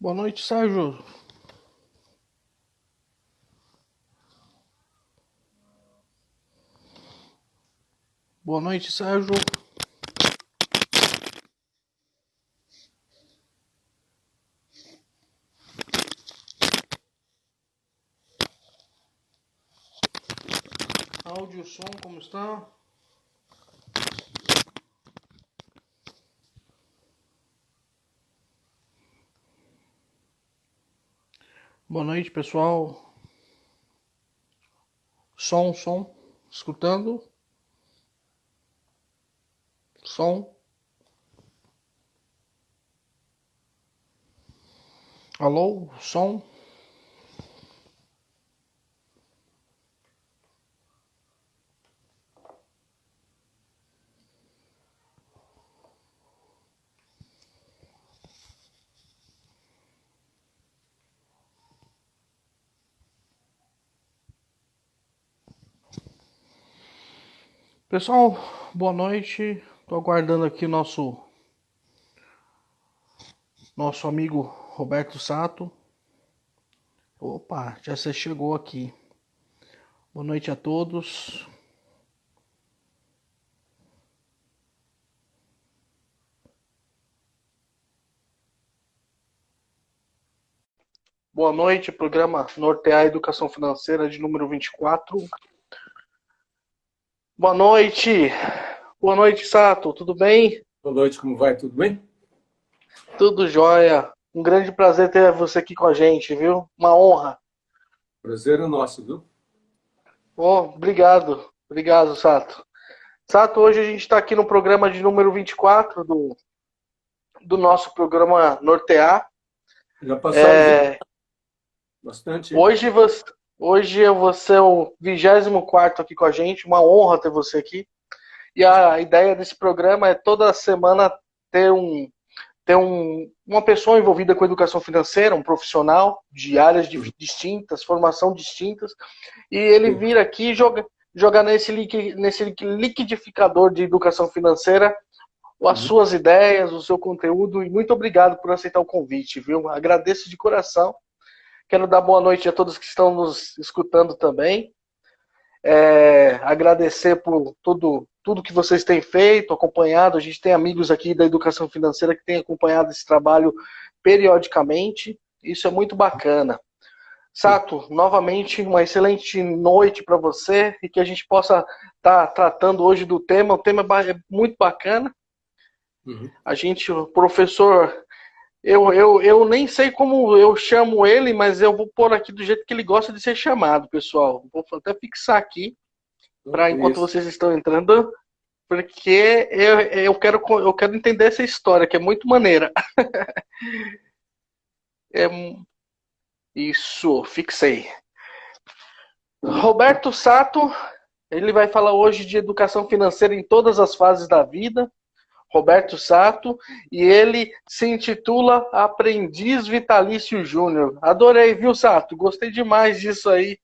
Boa noite, Sérgio. Boa noite, Sérgio. Áudio, som, como está? Boa noite, pessoal. Som. Escutando? Som. Alô? Som. Pessoal, boa noite. Tô aguardando aqui nosso amigo Roberto Sato. Opa, já você chegou aqui. Boa noite a todos. Boa noite, programa Nortear Educação Financeira de número 24. Boa noite. Boa noite, Sato. Tudo bem? Boa noite, como vai? Tudo bem? Tudo jóia. Um grande prazer ter você aqui com a gente, viu? Uma honra. Prazer é nosso, viu? Oh, obrigado. Obrigado, Sato. Sato, hoje a gente está aqui no programa de número 24 do nosso programa Nortear. Já passaram bastante, hein? Hoje, hoje eu vou ser o 24º aqui com a gente. Uma honra ter você aqui. E a ideia desse programa é toda semana ter uma pessoa envolvida com educação financeira, um profissional de áreas distintas, formação distintas, e ele vir aqui e jogar nesse liquidificador de educação financeira as Uhum. suas ideias, o seu conteúdo, e muito obrigado por aceitar o convite, viu? Agradeço de coração. Quero dar boa noite a todos que estão nos escutando também. Agradecer por tudo que vocês têm feito, acompanhado. A gente tem amigos aqui da educação financeira que têm acompanhado esse trabalho periodicamente. Isso é muito bacana. Sim. Sato, novamente, uma excelente noite para você e que a gente possa estar tratando hoje do tema. O tema é muito bacana. Uhum. A gente, o professor, eu nem sei como eu chamo ele, mas eu vou pôr aqui do jeito que ele gosta de ser chamado, pessoal. Vou até fixar aqui para enquanto Isso. vocês estão entrando, porque eu quero entender essa história, que é muito maneira. É, isso, fixei. Roberto Sato, ele vai falar hoje de educação financeira em todas as fases da vida. Roberto Sato, e ele se intitula Aprendiz Vitalício Júnior. Adorei, viu, Sato? Gostei demais disso aí.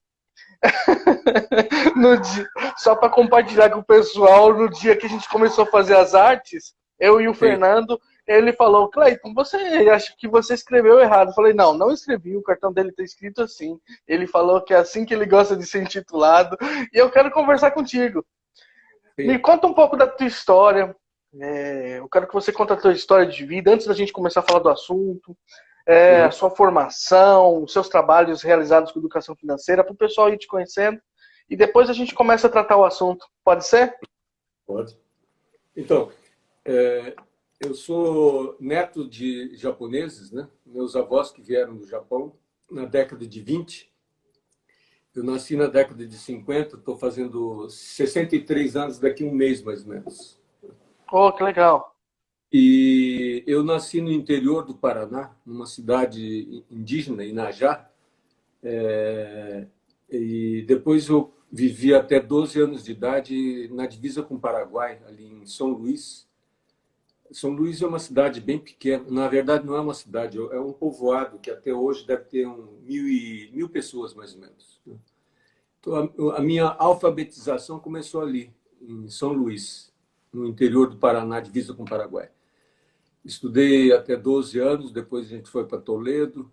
Dia, só para compartilhar com o pessoal, no dia que a gente começou a fazer as artes, eu e o Sim. Fernando, ele falou: Cleiton, você acha que você escreveu errado? Eu falei: não escrevi, o cartão dele está escrito assim. Ele falou que é assim que ele gosta de ser intitulado, e eu quero conversar contigo. Me Sim. conta um pouco da tua história. Eu quero que você conte a tua história de vida antes da gente começar a falar do assunto. A Uhum. sua formação, os seus trabalhos realizados com educação financeira, para o pessoal ir te conhecendo. E depois a gente começa a tratar o assunto. Pode ser? Pode. Então, é, eu sou neto de japoneses, né? Meus avós que vieram do Japão na década de 20. Eu nasci na década de 50, estou fazendo 63 anos daqui a um mês, mais ou menos. Oh, que legal. E eu nasci no interior do Paraná, numa cidade indígena, Inajá. E depois eu vivi até 12 anos de idade na divisa com o Paraguai, ali em São Luís. São Luís é uma cidade bem pequena. Na verdade, não é uma cidade, é um povoado que até hoje deve ter mil pessoas, mais ou menos. Então, a minha alfabetização começou ali, em São Luís, no interior do Paraná, divisa com o Paraguai. Estudei até 12 anos, depois a gente foi para Toledo.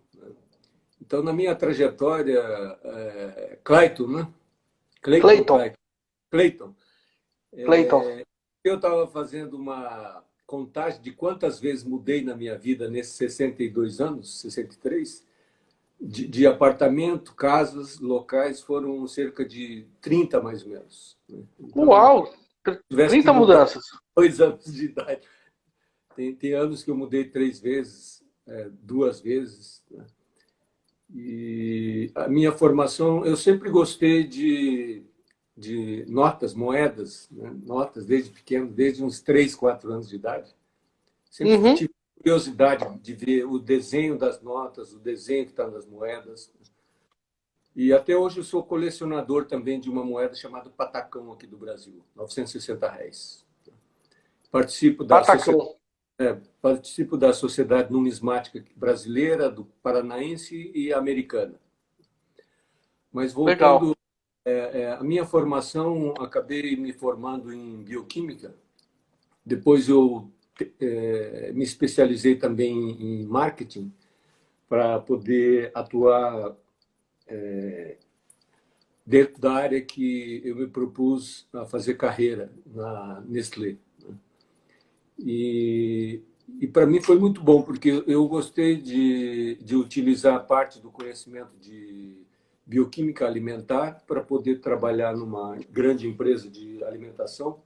Então, na minha trajetória, Clayton, né? Clayton, Cleiton, Clayton. Clayton. Cleiton. Eu estava fazendo uma contagem de quantas vezes mudei na minha vida nesses 62 anos, 63, de apartamento, casas, locais, foram cerca de 30 mais ou menos. Então, Uau! tivesse que 30 mudar mudanças. 2 anos de idade. Tem anos que eu mudei 3 vezes, 2 vezes. Né? E a minha formação, eu sempre gostei de notas, moedas, né? Notas desde pequeno, desde uns 3, 4 anos de idade. Sempre Uhum. tive curiosidade de ver o desenho das notas, o desenho que está nas moedas. E até hoje eu sou colecionador também de uma moeda chamada Patacão aqui do Brasil, R$ 960. Participo da Patacão. sociedade, participo da Sociedade Numismática Brasileira, do Paranaense e Americana. Mas Legal. voltando, a minha formação, acabei me formando em bioquímica. Depois eu me especializei também em marketing para poder atuar dentro da área que eu me propus a fazer carreira na Nestlé. E, e para mim foi muito bom, porque eu gostei de utilizar parte do conhecimento de bioquímica alimentar para poder trabalhar numa grande empresa de alimentação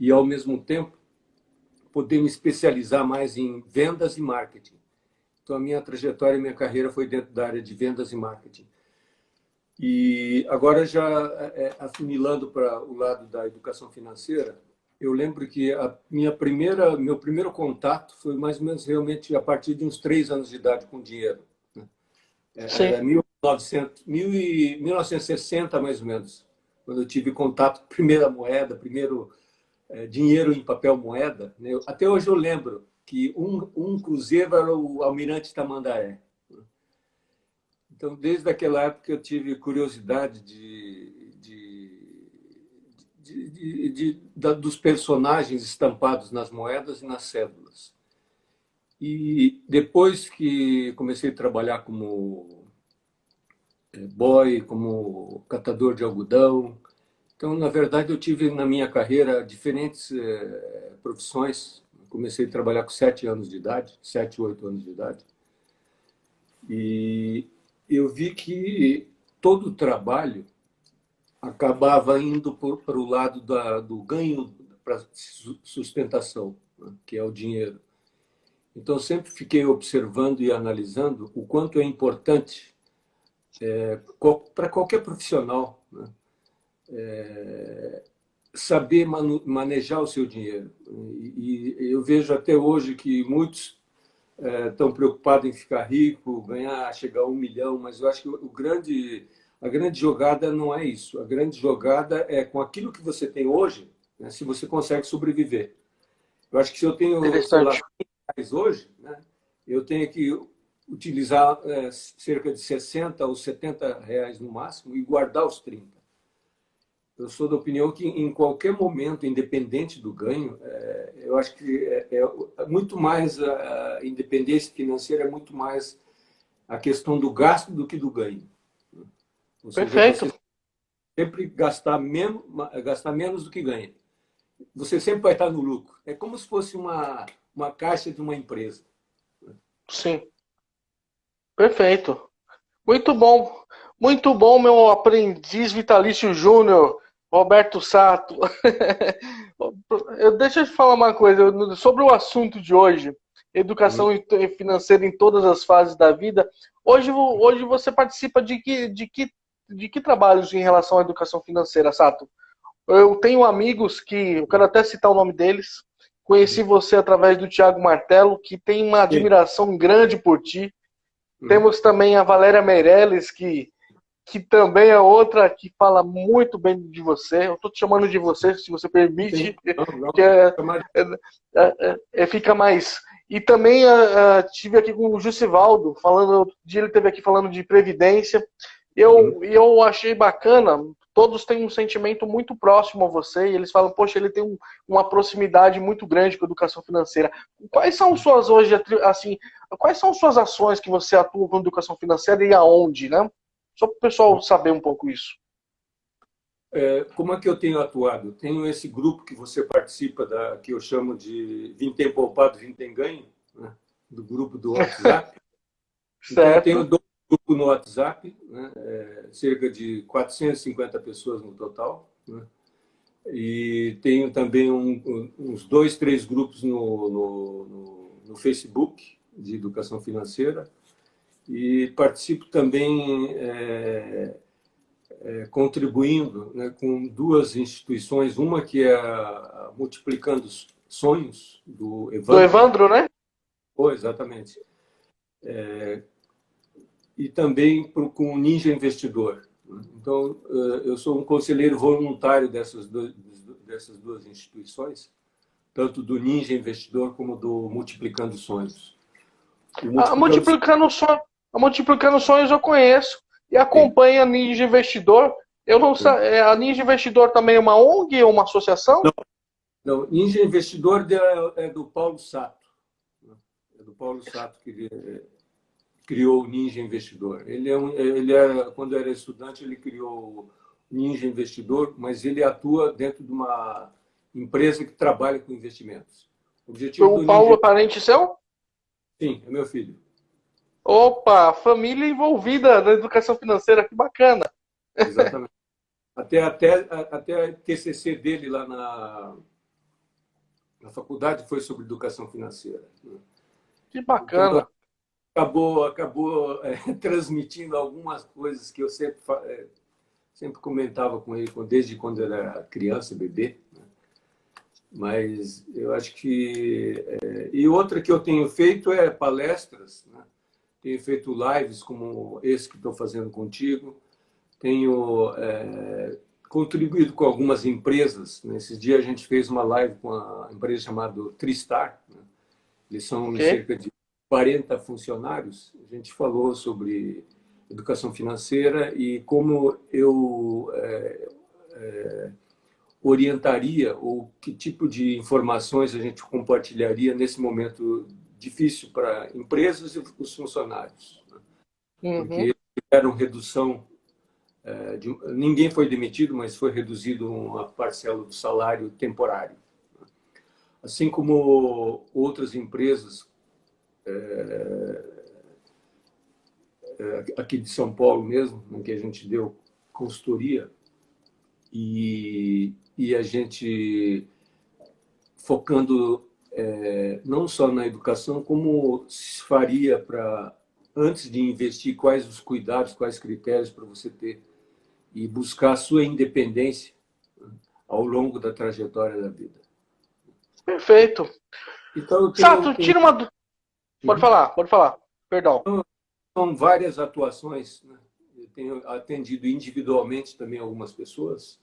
e, ao mesmo tempo, poder me especializar mais em vendas e marketing. Então, a minha trajetória, a minha carreira foi dentro da área de vendas e marketing. E agora, já afunilando para o lado da educação financeira, eu lembro que meu primeiro contato foi mais ou menos realmente a partir de uns 3 anos de idade com dinheiro. Sim. Era 1960, mais ou menos, quando eu tive contato com a primeira moeda, primeiro dinheiro em papel moeda. Né? Até hoje eu lembro que um cruzeiro era o Almirante Tamandaré. Então, desde aquela época, eu tive curiosidade dos personagens estampados nas moedas e nas cédulas. E depois que comecei a trabalhar como boy, como catador de algodão, então, na verdade, eu tive na minha carreira diferentes profissões. Comecei a trabalhar com 7 anos de idade, 7, 8 anos de idade. E eu vi que todo o trabalho acabava indo para o lado do ganho para sustentação, né, que é o dinheiro. Então, sempre fiquei observando e analisando o quanto é importante para qualquer profissional, né, saber manejar o seu dinheiro. E eu vejo até hoje que muitos estão preocupados em ficar rico, ganhar, chegar a 1 milhão, mas eu acho que a grande jogada não é isso. A grande jogada é com aquilo que você tem hoje, né, se você consegue sobreviver. Eu acho que se eu tenho, sei lá, Interessante. R$ 100 hoje, né, eu tenho que utilizar cerca de 60 ou R$ 70 no máximo e guardar os 30. Eu sou da opinião que em qualquer momento, independente do ganho, eu acho que muito mais a independência financeira é muito mais a questão do gasto do que do ganho. Ou seja, Perfeito. você sempre gastar menos do que ganha. Você sempre vai estar no lucro. É como se fosse uma caixa de uma empresa. Sim. Perfeito. Muito bom. Muito bom, meu aprendiz vitalício júnior, Roberto Sato. Deixa eu te falar uma coisa sobre o assunto de hoje, educação financeira em todas as fases da vida. Hoje você participa de que trabalhos em relação à educação financeira, Sato? Eu tenho amigos que, eu quero até citar o nome deles. Conheci você através do Thiago Martelo, que tem uma Sim. admiração grande por ti. Temos também a Valéria Meirelles, que também é outra que fala muito bem de você. Eu estou te chamando de você, se você permite, Sim. Não, que fica mais. E também tive aqui com o Jussivaldo, falando, outro dia ele esteve aqui falando de previdência. Eu achei bacana, todos têm um sentimento muito próximo a você e eles falam, poxa, ele tem uma proximidade muito grande com a educação financeira. Quais são suas hoje, assim, quais são suas ações que você atua com educação financeira e aonde, né? Só para o pessoal saber um pouco isso. Como é que eu tenho atuado? Tenho esse grupo que você participa, que eu chamo de Vintém Poupado, Vintém Ganho, né? Do grupo do WhatsApp. Então, eu tenho 2 grupos no WhatsApp, né? Cerca de 450 pessoas no total, né? E tenho também uns 2, 3 grupos no Facebook de educação financeira e participo também contribuindo, né, com 2 instituições, uma que é a Multiplicando Sonhos, do Evandro. Do Evandro, né? Exatamente. E também com o Ninja Investidor. Então, eu sou um conselheiro voluntário dessas 2 instituições, tanto do Ninja Investidor como do Multiplicando Sonhos. A Multiplicando Sonhos eu conheço e acompanho a Ninja Investidor. Eu não sei, a Ninja Investidor também é uma ONG ou uma associação? Não, Ninja Investidor é do Paulo Sato. É do Paulo Sato que criou o Ninja Investidor. Quando era estudante, ele criou o Ninja Investidor, mas ele atua dentro de uma empresa que trabalha com investimentos. O Paulo é parente seu? Sim, é meu filho. Opa, família envolvida na educação financeira, que bacana. Exatamente. Até a TCC dele lá na faculdade foi sobre educação financeira. Que bacana. Então, acabou transmitindo algumas coisas que eu sempre comentava com ele desde quando era criança, bebê. Né? Mas eu acho que... E outra que eu tenho feito é palestras, né? Tenho feito lives como esse que estou fazendo contigo. Tenho contribuído com algumas empresas. Nesses dias a gente fez uma live com a empresa chamada Tristar. Né? Eles são cerca de 40 funcionários. A gente falou sobre educação financeira e como eu orientaria ou que tipo de informações a gente compartilharia nesse momento difícil para empresas e os funcionários. Né? Porque tiveram redução, ninguém foi demitido, mas foi reduzido uma parcela do salário temporário. Assim como outras empresas aqui de São Paulo mesmo, em que a gente deu consultoria, e a gente focando não só na educação, como se faria para, antes de investir, quais os cuidados, quais critérios para você ter e buscar a sua independência, né, ao longo da trajetória da vida. Perfeito. Então, Sato, tira uma... Pode falar. Perdão. São várias atuações, né? Eu tenho atendido individualmente também algumas pessoas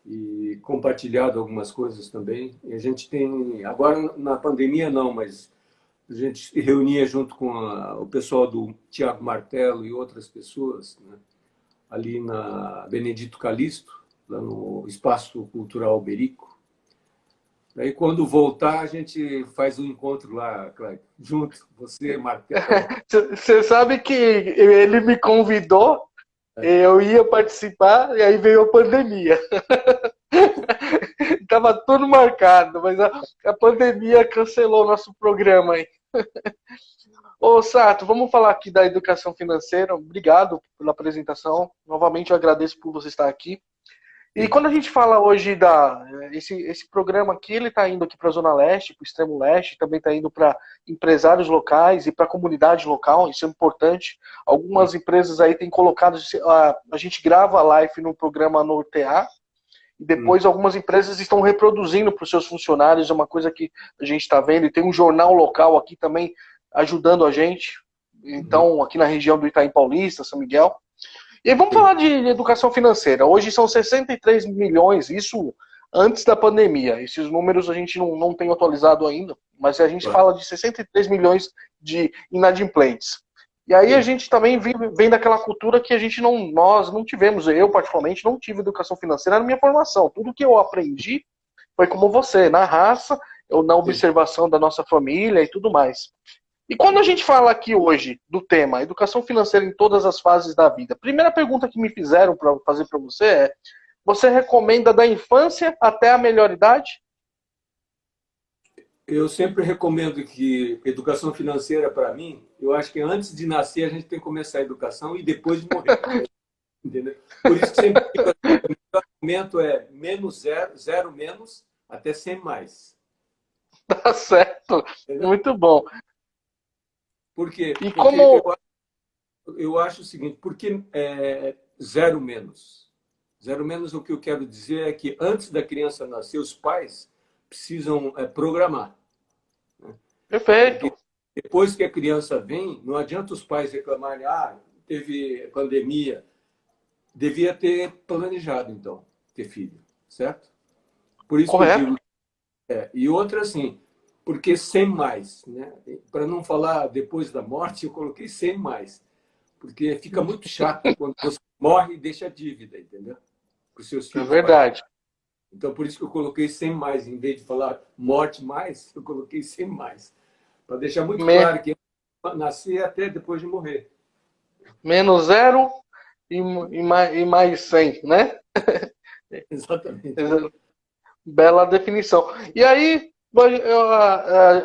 e compartilhado algumas coisas também. E a gente tem, agora na pandemia não, mas a gente se reunia junto com o pessoal do Tiago Martelo e outras pessoas, né? Ali na Benedito Calixto, lá no Espaço Cultural Berico. Aí, quando voltar, a gente faz um encontro lá, Cláudio, junto, você, Martelo. Você sabe que ele me convidou, eu ia participar, e aí veio a pandemia. Tava tudo marcado, mas a pandemia cancelou o nosso programa aí. Ô, Sato, vamos falar aqui da educação financeira. Obrigado pela apresentação. Novamente, eu agradeço por você estar aqui. E quando a gente fala hoje esse programa aqui, ele está indo aqui para a Zona Leste, para o Extremo Leste, também está indo para empresários locais e para a comunidade local, isso é importante. Algumas empresas aí têm colocado, a gente grava a live no programa Nortear, e depois algumas empresas estão reproduzindo para os seus funcionários, é uma coisa que a gente está vendo, e tem um jornal local aqui também ajudando a gente, então aqui na região do Itaim Paulista, São Miguel. E aí vamos falar de educação financeira. Hoje são 63 milhões, isso antes da pandemia. Esses números a gente não tem atualizado ainda, mas a gente fala de 63 milhões de inadimplentes. E aí a Sim. gente também vem daquela cultura que a gente não, nós não tivemos, eu particularmente não tive educação financeira na minha formação. Tudo que eu aprendi foi como você, na raça, ou na Sim. observação da nossa família e tudo mais. E quando a Uhum. gente fala aqui hoje do tema educação financeira em todas as fases da vida, a primeira pergunta que me fizeram para fazer para você é: você recomenda da infância até a melhor idade? Eu sempre recomendo que educação financeira, para mim, eu acho que antes de nascer a gente tem que começar a educação e depois de morrer. Entendeu? Por isso que sempre digo assim, o melhor momento é menos zero, zero menos, até 100 mais. Tá certo, Entendeu? muito bom. Por quê? E Porque como. eu acho o seguinte, porque zero menos? Zero menos, o que eu quero dizer é que antes da criança nascer, os pais precisam programar. Porque Perfeito. depois que a criança vem, não adianta os pais reclamarem, teve pandemia. Devia ter planejado, então, ter filho, certo? Por isso que eu Correto. digo. E outra, assim, porque sem mais, né? Para não falar depois da morte, eu coloquei sem mais. Porque fica muito chato quando você morre e deixa a dívida, entendeu? Para os seus É filhos pagar. verdade. Então, por isso que eu coloquei sem mais. Em vez de falar morte mais, eu coloquei sem mais. Para deixar muito Me- claro que nascer até depois de morrer. Menos zero e mais 100, né? Exatamente. Bela definição. E aí,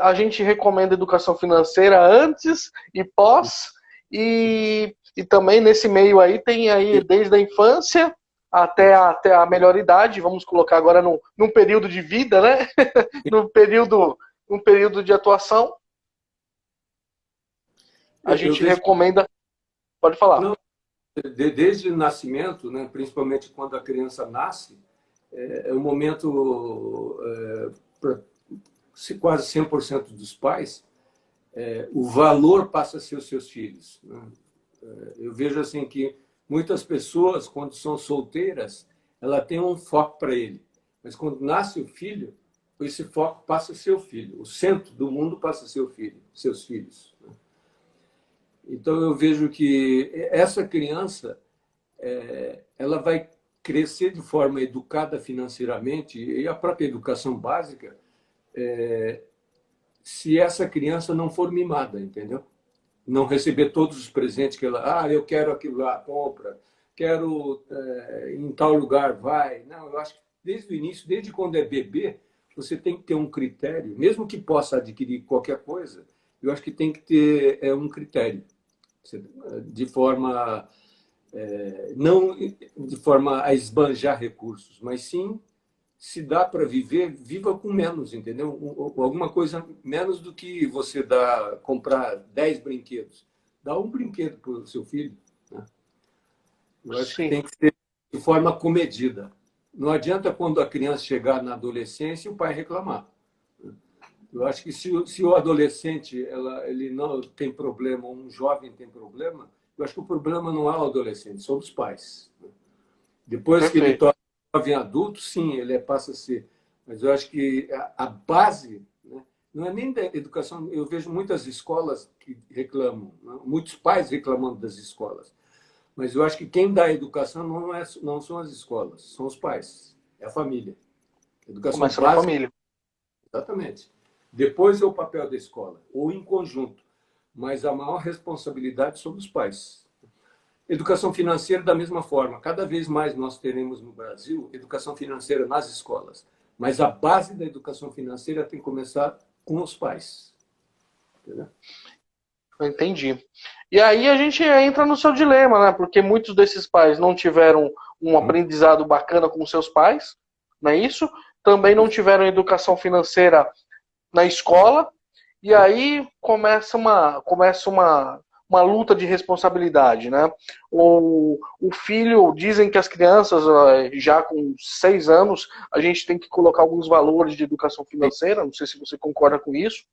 a gente recomenda educação financeira antes e pós, e também nesse meio aí tem aí desde a infância até a melhor idade, vamos colocar agora num período de vida, né? num período de atuação, a Eu gente vejo, recomenda, pode falar. não, desde o nascimento, né, principalmente quando a criança nasce, é um momento para quase 100% dos pais, o valor passa a ser os seus filhos. Né? Eu vejo assim que muitas pessoas, quando são solteiras, ela tem um foco para ele. Mas quando nasce o filho, esse foco passa a ser o filho. O centro do mundo passa a ser o filho, seus filhos. Né? Então eu vejo que essa criança, ela vai crescer de forma educada financeiramente, e a própria educação básica, se essa criança não for mimada, entendeu? Não receber todos os presentes que ela, eu quero aquilo lá, compra, quero em tal lugar, vai. Não, eu acho que desde o início, desde quando é bebê, você tem que ter um critério, mesmo que possa adquirir qualquer coisa, eu acho que tem que ter um critério, de forma não de forma a esbanjar recursos, mas sim, se dá para viver, viva com menos, entendeu? Alguma coisa menos do que você comprar 10 brinquedos. Dá um brinquedo para o seu filho. Né? Eu acho que Sim. tem que ser de forma comedida. Não adianta quando a criança chegar na adolescência o pai reclamar. Eu acho que se o adolescente ele não tem problema, ou um jovem tem problema, eu acho que o problema não é o adolescente, são os pais. Depois que ele Perfeito. torna jovem adulto, sim, ele passa a ser. Mas eu acho que a base, né, não é nem da educação. Eu vejo muitas escolas que reclamam, né, muitos pais reclamando das escolas. Mas eu acho que quem dá a educação não são as escolas, são os pais, é a família. Educação Começa na básica, família. exatamente. Depois é o papel da escola, ou em conjunto. Mas a maior responsabilidade é sobre os pais. Educação financeira, da mesma forma. Cada vez mais nós teremos no Brasil educação financeira nas escolas. Mas a base da educação financeira tem que começar com os pais. Entendeu? Entendi. E aí a gente entra no seu dilema, né? Porque muitos desses pais não tiveram um aprendizado bacana com seus pais, não é isso? Também não tiveram educação financeira na escola, e aí começa uma luta de responsabilidade, né? O filho, dizem que as crianças, já com 6 anos, a gente tem que colocar alguns valores de educação financeira, não sei se você concorda com isso.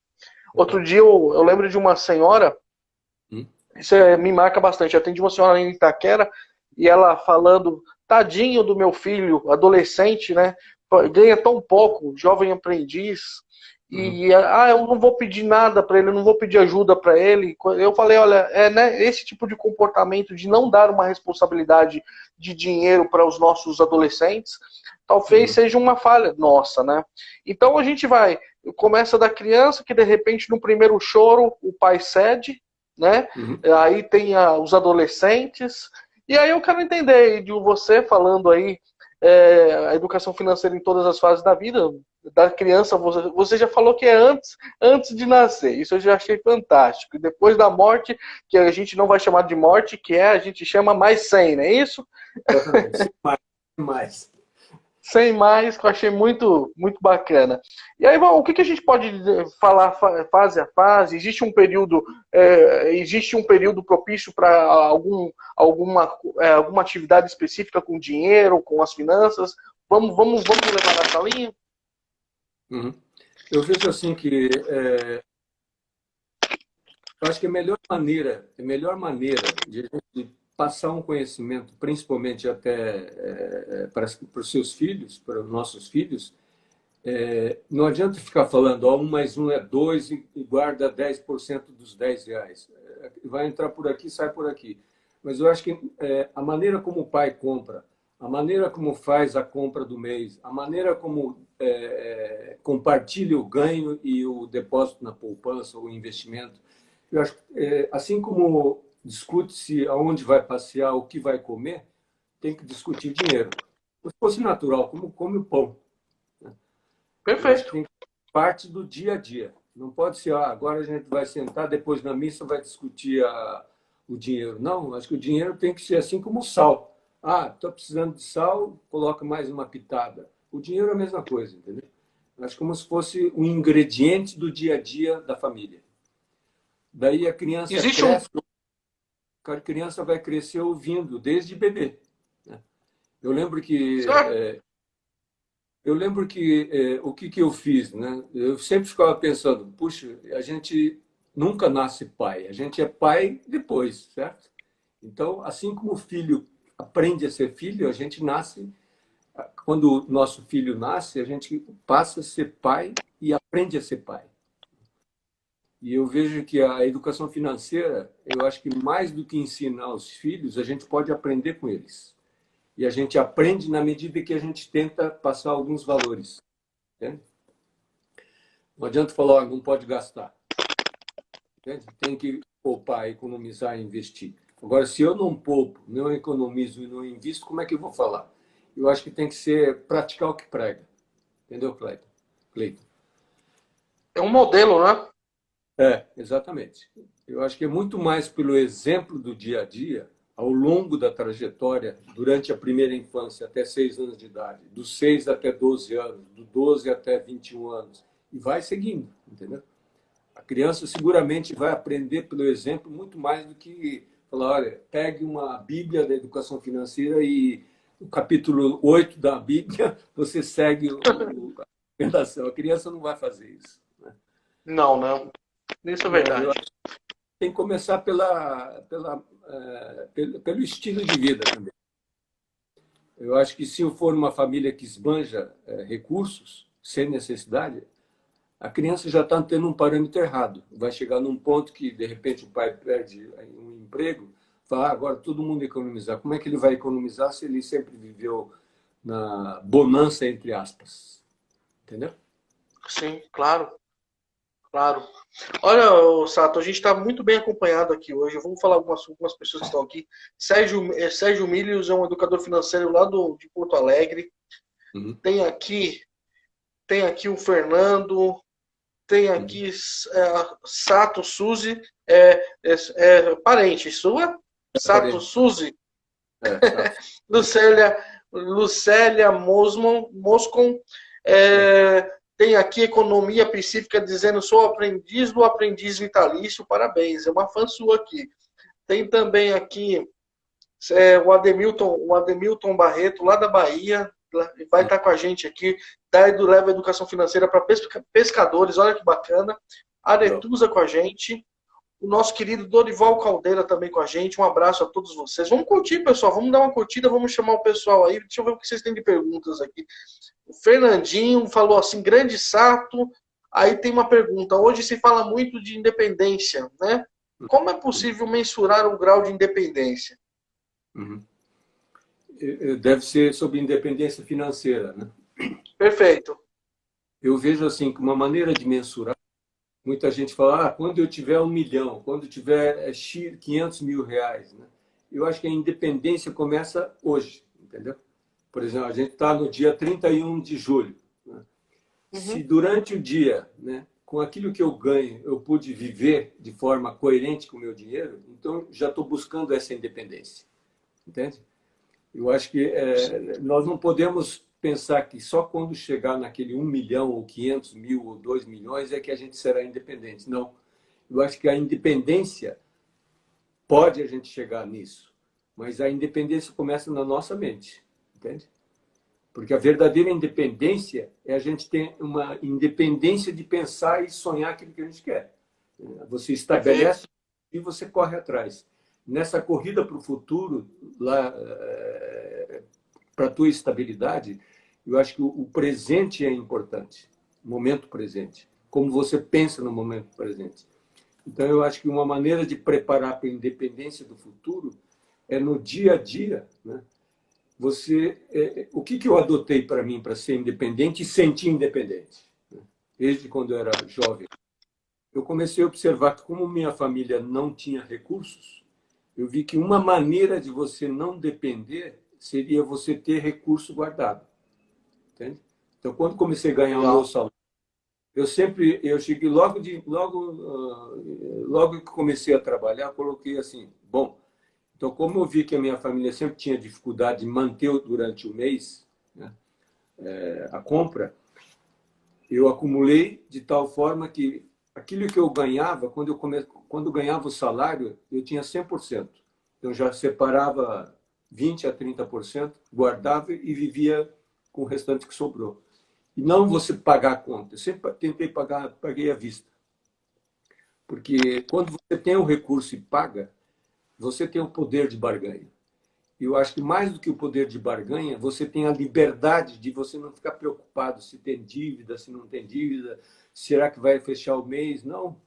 Outro dia eu lembro de uma senhora, isso me marca bastante. Eu atendi uma senhora em Itaquera e ela falando, tadinho do meu filho, adolescente, né? Ganha tão pouco, jovem aprendiz. Uhum. Eu não vou pedir nada para ele, eu não vou pedir ajuda para ele. Eu falei, olha, né, esse tipo de comportamento de não dar uma responsabilidade de dinheiro para os nossos adolescentes, talvez Uhum. seja uma falha nossa, né? Então a gente começa da criança que de repente no primeiro choro o pai cede, né? Uhum. Aí tem os adolescentes, e aí eu quero entender de você falando aí a educação financeira em todas as fases da vida, da criança, você já falou que é antes de nascer, isso eu já achei fantástico. E depois da morte, que a gente não vai chamar de morte, a gente chama mais 100, não é isso? Exatamente. Sem mais. Sem mais. Sem mais, que eu achei muito bacana. E aí, bom, o que a gente pode falar fase a fase? Existe um período propício para alguma atividade específica com dinheiro, com as finanças? Vamos levar nessa linha? Uhum. Eu vejo assim que eu acho que a melhor maneira de a gente passar um conhecimento, principalmente até para os seus filhos, para os nossos filhos, não adianta ficar falando, ó, 1 mais 1 é 2 e guarda 10% dos R$ 10. Vai entrar por aqui, sai por aqui. Mas eu acho que a maneira como o pai compra, a maneira como faz a compra do mês, a maneira como compartilha o ganho e o depósito na poupança, o investimento, eu acho que, assim como discute-se aonde vai passear, o que vai comer, tem que discutir dinheiro. Se fosse natural, como come o pão. Eu acho que Perfeito. tem parte do dia a dia. Não pode ser, agora a gente vai sentar, depois na missa vai discutir o dinheiro. Não, acho que o dinheiro tem que ser assim como o sal. Estou precisando de sal, coloca mais uma pitada. O dinheiro é a mesma coisa, entendeu? Acho como se fosse um ingrediente do dia a dia da família. Daí Existe um. a criança vai crescer ouvindo desde bebê, né? Eu lembro que Certo. o que eu fiz, né? Eu sempre ficava pensando, puxa, a gente nunca nasce pai, a gente é pai depois, certo? Então, assim como o filho aprende a ser filho, a gente nasce, quando o nosso filho nasce, a gente passa a ser pai e aprende a ser pai. E eu vejo que a educação financeira, eu acho que mais do que ensinar os filhos, a gente pode aprender com eles. E a gente aprende na medida que a gente tenta passar alguns valores, entende? Não adianta falar, não pode gastar. Entende? Tem que poupar, economizar e investir. Agora, se eu não poupo, não economizo e não invisto, como é que eu vou falar? Eu acho que tem que ser praticar o que prega. Entendeu, Cleiton? Cleiton. É um modelo, né? Exatamente. Eu acho que é muito mais pelo exemplo do dia a dia, ao longo da trajetória, durante a primeira infância até 6 anos de idade, dos 6 até 12 anos, do 12 até 21 anos, e vai seguindo, entendeu? A criança seguramente vai aprender pelo exemplo muito mais do que falar, olha, pegue uma Bíblia da educação financeira e o capítulo 8 da Bíblia, você segue a recomendação. A criança não vai fazer isso, né? Não, não. Isso é Não, eu verdade. acho que tem que começar pelo estilo de vida também. Eu acho que se eu for uma família que esbanja recursos, sem necessidade, a criança já está tendo um parâmetro errado. Vai chegar num ponto que, de repente, o pai perde um emprego, fala, agora todo mundo economizar. Como é que ele vai economizar se ele sempre viveu na bonança, entre aspas? Entendeu? Sim, claro, claro. Olha, ô, Sato, a gente está muito bem acompanhado aqui hoje. Eu vou falar algumas pessoas que estão aqui. Sérgio Milhos é um educador financeiro lá de Porto Alegre. Uhum, Tem aqui, tem aqui o Fernando. Tem uhum. aqui Sato Suzy. É parente sua? É Sato parente. Suzy. Exato. Lucélia Moscon. É, Tem aqui Economia Pacífica dizendo sou aprendiz do aprendiz vitalício, parabéns, é uma fã sua aqui. Tem também aqui o Ademilton Barreto, lá da Bahia, vai estar com a gente aqui, do Leva Educação Financeira para pescadores, olha que bacana. legal. Aretusa com a gente, o nosso querido Dorival Caldeira também com a gente. Um abraço a todos vocês. Vamos curtir, pessoal. Vamos dar uma curtida, vamos chamar o pessoal aí. Deixa eu ver o que vocês têm de perguntas aqui. O Fernandinho falou assim: grande Sato, Aí tem uma pergunta. Hoje se fala muito de independência, né? Como é possível mensurar o grau de independência? Uhum. Deve ser sobre independência financeira, né? Perfeito. Eu vejo assim que uma maneira de mensurar, muita gente fala, quando eu tiver 1 milhão, quando eu tiver 500 mil reais, né? Eu acho que a independência começa hoje, entendeu? Por exemplo, a gente está no dia 31 de julho. Né? Se Uhum. durante o dia, né, com aquilo que eu ganho, eu pude viver de forma coerente com o meu dinheiro, então já estou buscando essa independência, entende? Eu acho que nós não podemos pensar que só quando chegar naquele 1 milhão, ou 500 mil, ou 2 milhões é que a gente será independente. Não. Eu acho que a independência pode a gente chegar nisso, mas a independência começa na nossa mente, entende? Porque a verdadeira independência é a gente ter uma independência de pensar e sonhar aquilo que a gente quer. Você Perfeito. estabelece e você corre atrás. Nessa corrida para o futuro, lá para a tua estabilidade, eu acho que o presente é importante, o momento presente, como você pensa no momento presente. Então, eu acho que uma maneira de preparar para a independência do futuro é no dia a dia, né? O que eu adotei para mim para ser independente e sentir independente, né? Desde quando eu era jovem, eu comecei a observar que como minha família não tinha recursos, eu vi que uma maneira de você não depender seria você ter recurso guardado, entende? Então, quando comecei a ganhar o meu Legal. salário, eu cheguei logo que comecei a trabalhar, coloquei assim, bom, então como eu vi que a minha família sempre tinha dificuldade de manter durante o mês, né, a compra, eu acumulei de tal forma que aquilo que eu ganhava, quando eu ganhava o salário, eu tinha 100%. Então já separava 20 a 30%, guardava e vivia com o restante que sobrou. E não você pagar a conta. Eu sempre tentei paguei à vista. Porque quando você tem o recurso e paga, você tem o poder de barganha. E eu acho que mais do que o poder de barganha, você tem a liberdade de você não ficar preocupado se tem dívida, se não tem dívida, será que vai fechar o mês? Não.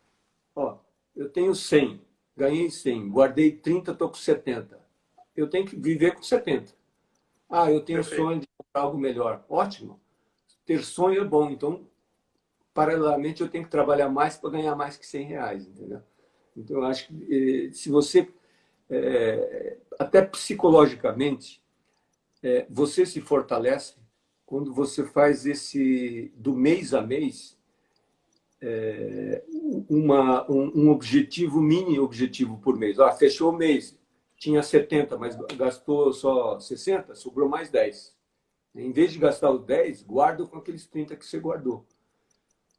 Ó, eu tenho 100, ganhei 100, guardei 30, estou com 70. Eu tenho que viver com 70. Eu tenho Perfeito. sonho de comprar algo melhor. Ótimo. Ter sonho é bom. Então, paralelamente, eu tenho que trabalhar mais para ganhar mais que 100 reais, entendeu? Então, eu acho que se você, até psicologicamente, você se fortalece quando você faz esse, do mês a mês, um objetivo, mini objetivo por mês. Fechou o mês, tinha 70, mas gastou só 60, sobrou mais 10. Em vez de gastar os 10, guarda com aqueles 30 que você guardou.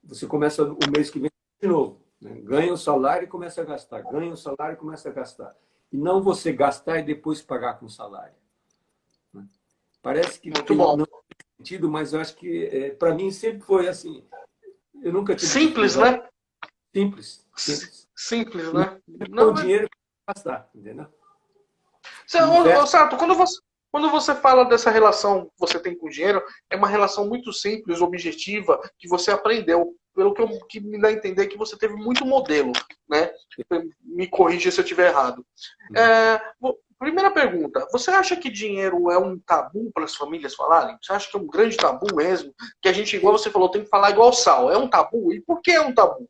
Você começa o mês que vem de novo. Né? Ganha o salário e começa a gastar. Ganha o salário e começa a gastar. E não você gastar e depois pagar com o salário. Né? Parece que Muito bom. não tem sentido, mas eu acho que, para mim, sempre foi assim. Eu nunca tive Simples, dificuldade. né? Simples, simples. Simples, E né? com o Não, mas dinheiro para gastar, entendeu? Investe. Sato, quando você fala dessa relação que você tem com o dinheiro, é uma relação muito simples, objetiva, que você aprendeu. Pelo que me dá a entender que você teve muito modelo, né? Me corrija se eu estiver errado. Primeira pergunta, você acha que dinheiro é um tabu para as famílias falarem? Você acha que é um grande tabu mesmo? Que a gente, igual você falou, tem que falar igual sal. É um tabu? E por que é um tabu?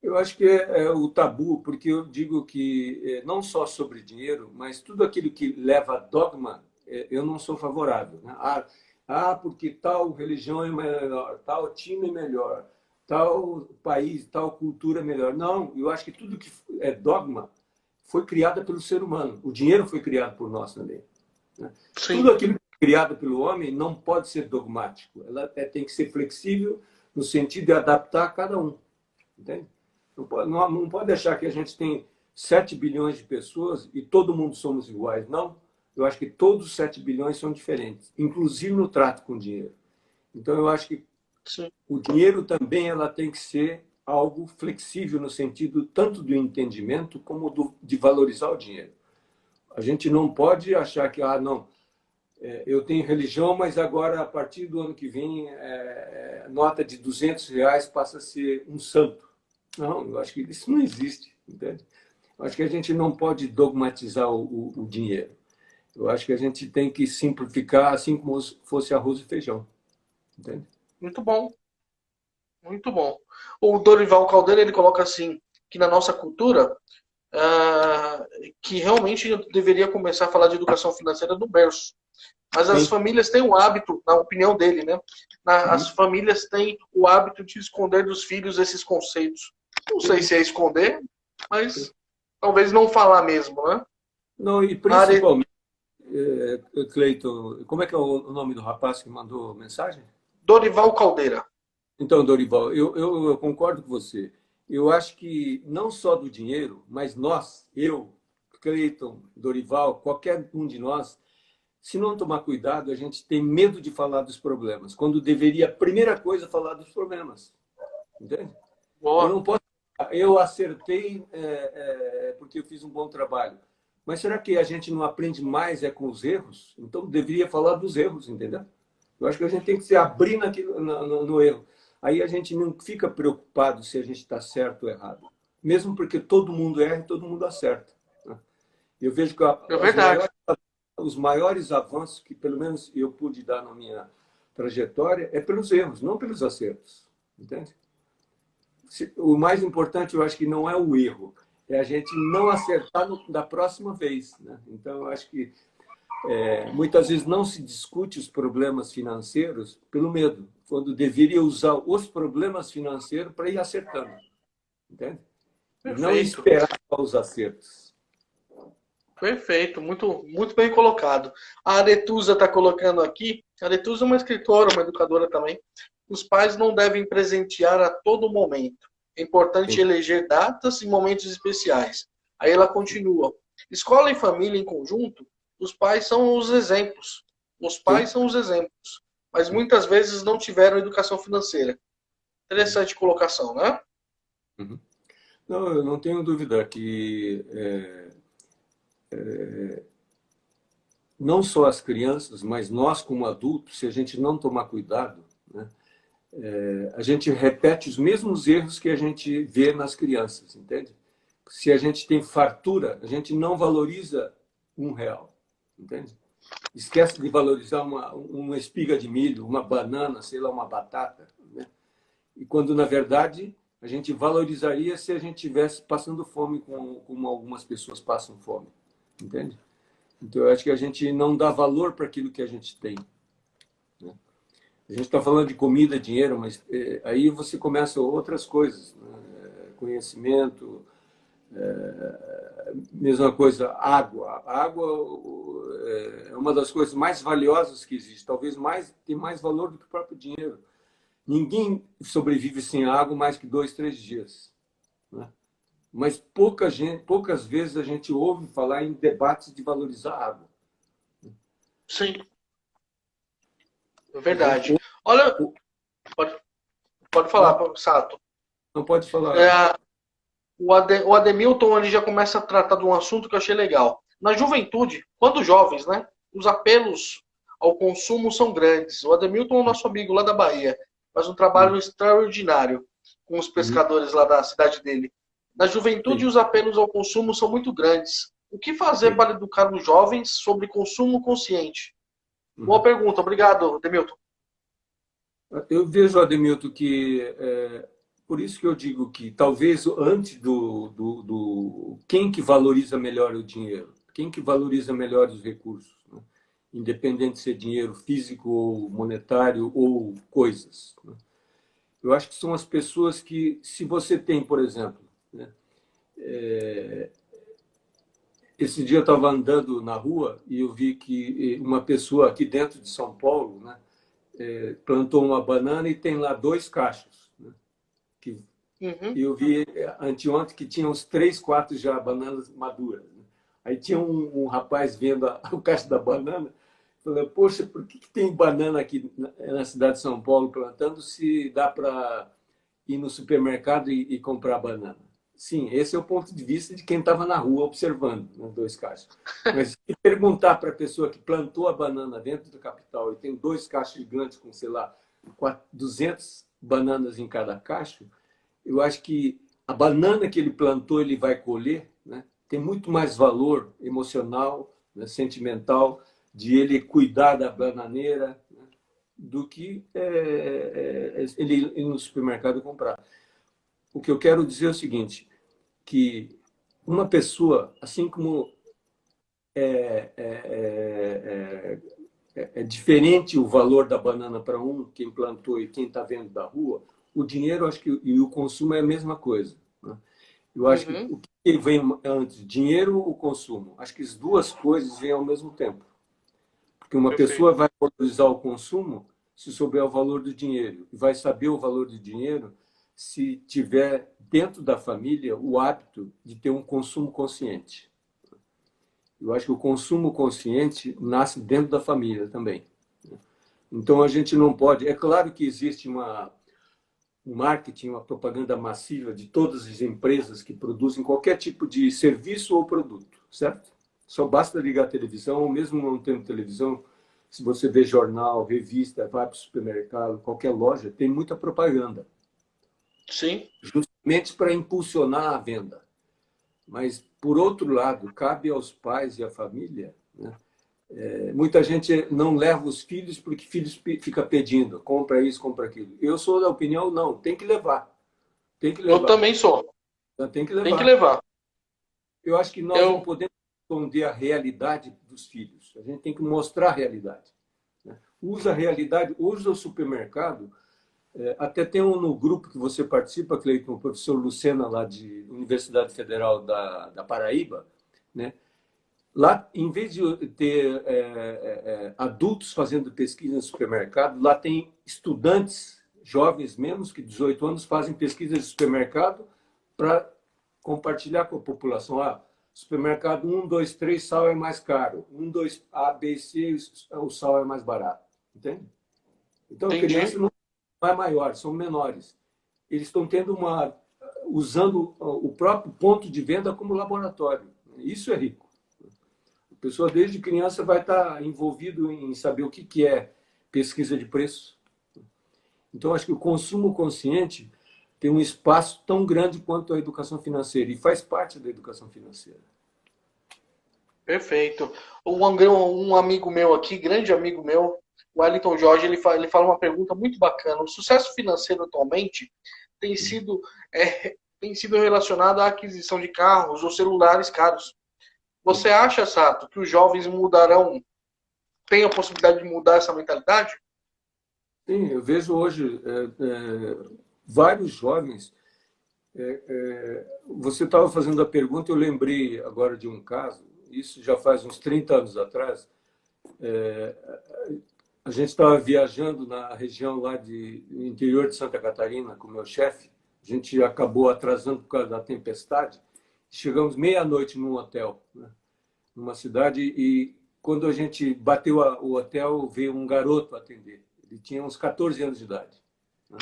Eu acho que é o tabu, porque eu digo que não só sobre dinheiro, mas tudo aquilo que leva a dogma, eu não sou favorável. Né? Porque tal religião é melhor, tal time é melhor, tal país, tal cultura é melhor. Não, eu acho que tudo que é dogma foi criado pelo ser humano. O dinheiro foi criado por nós também. Né? Tudo Sim. aquilo que é criado pelo homem não pode ser dogmático. Ela tem que ser flexível no sentido de adaptar a cada um. Entende? Não pode deixar que a gente tem 7 bilhões de pessoas e todo mundo somos iguais. Não. Eu acho que todos os 7 bilhões são diferentes, inclusive no trato com o dinheiro. Então, eu acho que Sim. o dinheiro também ela tem que ser algo flexível no sentido tanto do entendimento como de valorizar o dinheiro. A gente não pode achar que, não, eu tenho religião, mas agora, a partir do ano que vem, nota de R$ 200 passa a ser um santo. Não, eu acho que isso não existe, entende? Eu acho que a gente não pode dogmatizar o dinheiro. Eu acho que a gente tem que simplificar, assim como se fosse arroz e feijão, entende? Muito bom, muito bom. O Dorival Caldeira, ele coloca assim, que na nossa cultura, ah, que realmente deveria começar a falar de educação financeira no berço. Mas as Sim. famílias têm o hábito, na opinião dele, né? As Uhum. famílias têm o hábito de esconder dos filhos esses conceitos. Não sei Sim. se é esconder, Sim. mas talvez não falar mesmo, né? Não, e Are... principalmente, Cleiton, como é que é o nome do rapaz que mandou mensagem? Dorival Caldeira. Então, Dorival, eu concordo com você. Eu acho que não só do dinheiro, mas nós, eu, Cleiton, Dorival, qualquer um de nós, se não tomar cuidado, a gente tem medo de falar dos problemas, quando deveria, a primeira coisa, falar dos problemas. Entende? Eu Boa. não posso. Eu acertei porque eu fiz um bom trabalho. Mas será que a gente não aprende mais com os erros? Então, deveria falar dos erros, entendeu? Eu acho que a gente tem que se abrir no erro. Aí a gente não fica preocupado se a gente está certo ou errado. Mesmo porque todo mundo erra e todo mundo acerta. Né? Eu vejo que É verdade. os maiores avanços que, pelo menos, eu pude dar na minha trajetória é pelos erros, não pelos acertos. Entende? O mais importante, eu acho que não é o erro, é a gente não acertar da próxima vez. Né? Então, eu acho que muitas vezes não se discute os problemas financeiros pelo medo, quando deveria usar os problemas financeiros para ir acertando, entende? E não Perfeito. esperar os acertos. Perfeito. Muito, muito bem colocado. A Aretusa está colocando aqui. A Aretusa é uma escritora, uma educadora também. Os pais não devem presentear a todo momento. É importante Sim, eleger datas e momentos especiais. Aí ela continua. Escola e família em conjunto, os pais são os exemplos. Os pais sim. são os exemplos. Mas muitas vezes não tiveram educação financeira. Uhum, Interessante colocação, né? uhum. Não, eu não tenho dúvida que não só as crianças, mas nós como adultos, se a gente não tomar cuidado, né, a gente repete os mesmos erros que a gente vê nas crianças, entende? Se a gente tem fartura, a gente não valoriza R$ 1, entende? Esquece de valorizar uma espiga de milho, uma banana, sei lá, uma batata, né? E quando, na verdade, a gente valorizaria se a gente estivesse passando fome como algumas pessoas passam fome, entende? Então, eu acho que a gente não dá valor para aquilo que a gente tem. Né? A gente está falando de comida, dinheiro, mas aí você começa outras coisas, né? Conhecimento, mesma coisa, água. A água é uma das coisas mais valiosas que existe, talvez tem mais valor do que o próprio dinheiro. Ninguém sobrevive sem água mais que 2, 3 dias. Né? Mas poucas vezes a gente ouve falar em debates de valorizar a água. Sim, é A gente verdade. Olha, pode, pode falar, não, Sato. não pode falar. É, o Ademilton ele já começa a tratar de um assunto que eu achei legal. Na juventude, quando jovens, né, os apelos ao consumo são grandes. O Ademilton é o nosso amigo lá da Bahia, faz um trabalho Hum, extraordinário com os uhum, pescadores lá da cidade dele. Na juventude, sim, os apelos ao consumo são muito grandes. O que fazer sim. para educar os jovens sobre consumo consciente? Boa Uhum. pergunta, obrigado, Ademilton. Eu vejo, Ademilton, que por isso que eu digo que talvez antes quem que valoriza melhor o dinheiro, quem que valoriza melhor os recursos, né? Independente se é dinheiro físico ou monetário ou coisas. Né? Eu acho que são as pessoas que, se você tem, por exemplo, né? Esse dia eu estava andando na rua e eu vi que uma pessoa aqui dentro de São Paulo, né? Plantou uma banana e tem lá 2 cachos, né? Que Uhum. eu vi anteontem que tinha uns 3, 4 já bananas maduras. Né? Aí tinha um rapaz vendo o cacho da banana, falou, poxa, por que tem banana aqui na cidade de São Paulo plantando se dá para ir no supermercado e comprar banana? sim, esse é o ponto de vista de quem estava na rua observando, né, 2 cachos. Mas se perguntar para a pessoa que plantou a banana dentro do capital e tem 2 cachos gigantes com, sei lá, 200 bananas em cada cacho, eu acho que a banana que ele plantou, ele vai colher, né, tem muito mais valor emocional, né, sentimental, de ele cuidar da bananeira, né, do que ele ir no supermercado comprar. O que eu quero dizer é o seguinte, que uma pessoa, assim como é diferente o valor da banana para quem plantou e quem está vendo da rua, o dinheiro acho que, e o consumo é a mesma coisa. Né? Eu acho que Uhum, o que vem antes, dinheiro ou consumo? Acho que as duas coisas vêm ao mesmo tempo. Porque uma pessoa perfeito. vai valorizar o consumo se souber o valor do dinheiro, e vai saber o valor do dinheiro se tiver dentro da família o hábito de ter um consumo consciente. Eu acho que o consumo consciente nasce dentro da família também. Então a gente não pode. É claro que existe um marketing, uma propaganda massiva de todas as empresas que produzem qualquer tipo de serviço ou produto, certo? Só basta ligar a televisão, ou mesmo não tendo televisão, se você vê jornal, revista, vai para o supermercado, qualquer loja, tem muita propaganda, Sim, justamente para impulsionar a venda. Mas, por outro lado, cabe aos pais e à família, né? Muita gente não leva os filhos porque filhos fica pedindo, compra isso, compra aquilo. Eu sou da opinião, não, tem que levar. Tem que eu levar. também sou. Tem que Tem que levar. levar. Eu acho que nós não Eu, podemos esconder a realidade dos filhos. A gente tem que mostrar a realidade. Né? Usa a realidade, usa o supermercado. Até tem no grupo que você participa, Cleiton, o professor Lucena, lá de Universidade Federal da Paraíba, né? Lá, em vez de ter adultos fazendo pesquisa no supermercado, lá tem estudantes, jovens menos que 18 anos, fazem pesquisa de supermercado para compartilhar com a população. Ah, supermercado 1, 2, 3, sal é mais caro. 1, 2, A, B, C, o sal é mais barato. Entende? Então, a criança entendi. não é maior, são menores. Eles estão tendo usando o próprio ponto de venda como laboratório. Isso é rico. A pessoa, desde criança, vai estar envolvido em saber o que é pesquisa de preço. Então, acho que o consumo consciente tem um espaço tão grande quanto a educação financeira e faz parte da educação financeira. Perfeito. Um amigo meu aqui, grande amigo meu, o Wellington Jorge, ele fala uma pergunta muito bacana. O sucesso financeiro atualmente tem sido, tem sido relacionado à aquisição de carros ou celulares caros. Você acha, Sato, que os jovens mudarão, tem a possibilidade de mudar essa mentalidade? Sim, eu vejo hoje vários jovens. Você estava fazendo a pergunta, eu lembrei agora de um caso, isso já faz uns 30 anos atrás. A gente estava viajando na região lá no interior de Santa Catarina com o meu chefe. A gente acabou atrasando por causa da tempestade. Chegamos meia-noite num hotel, né, numa cidade, e quando a gente bateu o hotel, veio um garoto atender. Ele tinha uns 14 anos de idade. Né?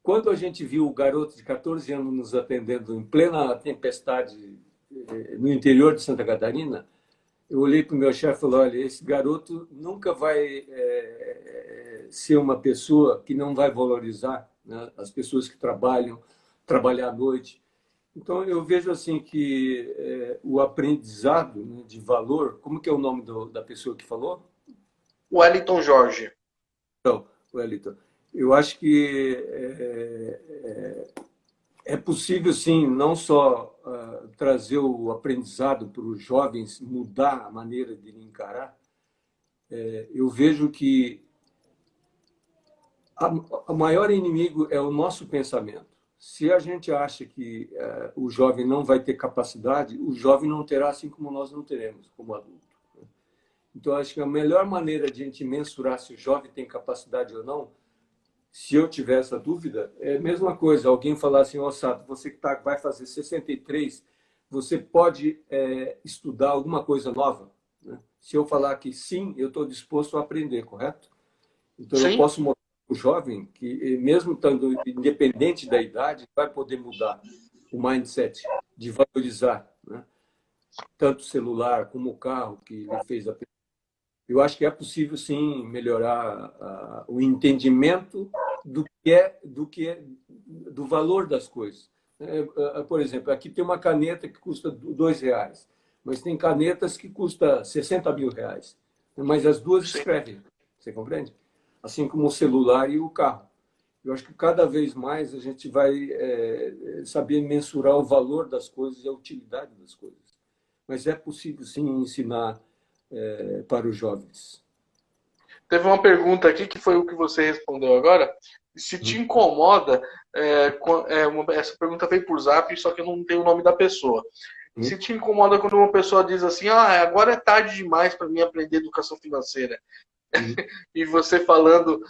Quando a gente viu o garoto de 14 anos nos atendendo em plena tempestade no interior de Santa Catarina, eu olhei para o meu chefe e falei, olha, esse garoto nunca vai ser uma pessoa que não vai valorizar, né, as pessoas que trabalhar à noite. Então, eu vejo assim que o aprendizado, né, de valor, como que é o nome da pessoa que falou? O Wellington Jorge. Então, Wellington, eu acho que é possível, sim, não só trazer o aprendizado para os jovens, mudar a maneira de encarar. Eu vejo que o maior inimigo é o nosso pensamento. Se a gente acha que o jovem não vai ter capacidade, o jovem não terá, assim como nós não teremos como adulto. Então, acho que a melhor maneira de a gente mensurar se o jovem tem capacidade ou não, se eu tiver essa dúvida, é a mesma coisa. Alguém falar assim, ó, Sato, você que vai fazer 63, você pode estudar alguma coisa nova? Né? Se eu falar que sim, eu estou disposto a aprender, correto? Então, eu Sim, posso mostrar para o jovem que, mesmo estando independente da idade, vai poder mudar. o mindset de valorizar, né? Tanto o celular como o carro que ele fez. Eu acho que é possível, sim, melhorar o entendimento do valor das coisas. Por exemplo, aqui tem uma caneta que custa R$ 2, mas tem canetas que custam R$ 60.000, mas as duas Sim. escrevem, você compreende? Assim como o celular e o carro. Eu acho que cada vez mais a gente vai saber mensurar o valor das coisas e a utilidade das coisas. Mas é possível, sim, ensinar para os jovens. Teve uma pergunta aqui que foi o que você respondeu agora. Se te incomoda, essa pergunta veio por Zap, só que eu não tenho o nome da pessoa. Se te incomoda quando uma pessoa diz assim, agora é tarde demais para mim aprender educação financeira. E você falando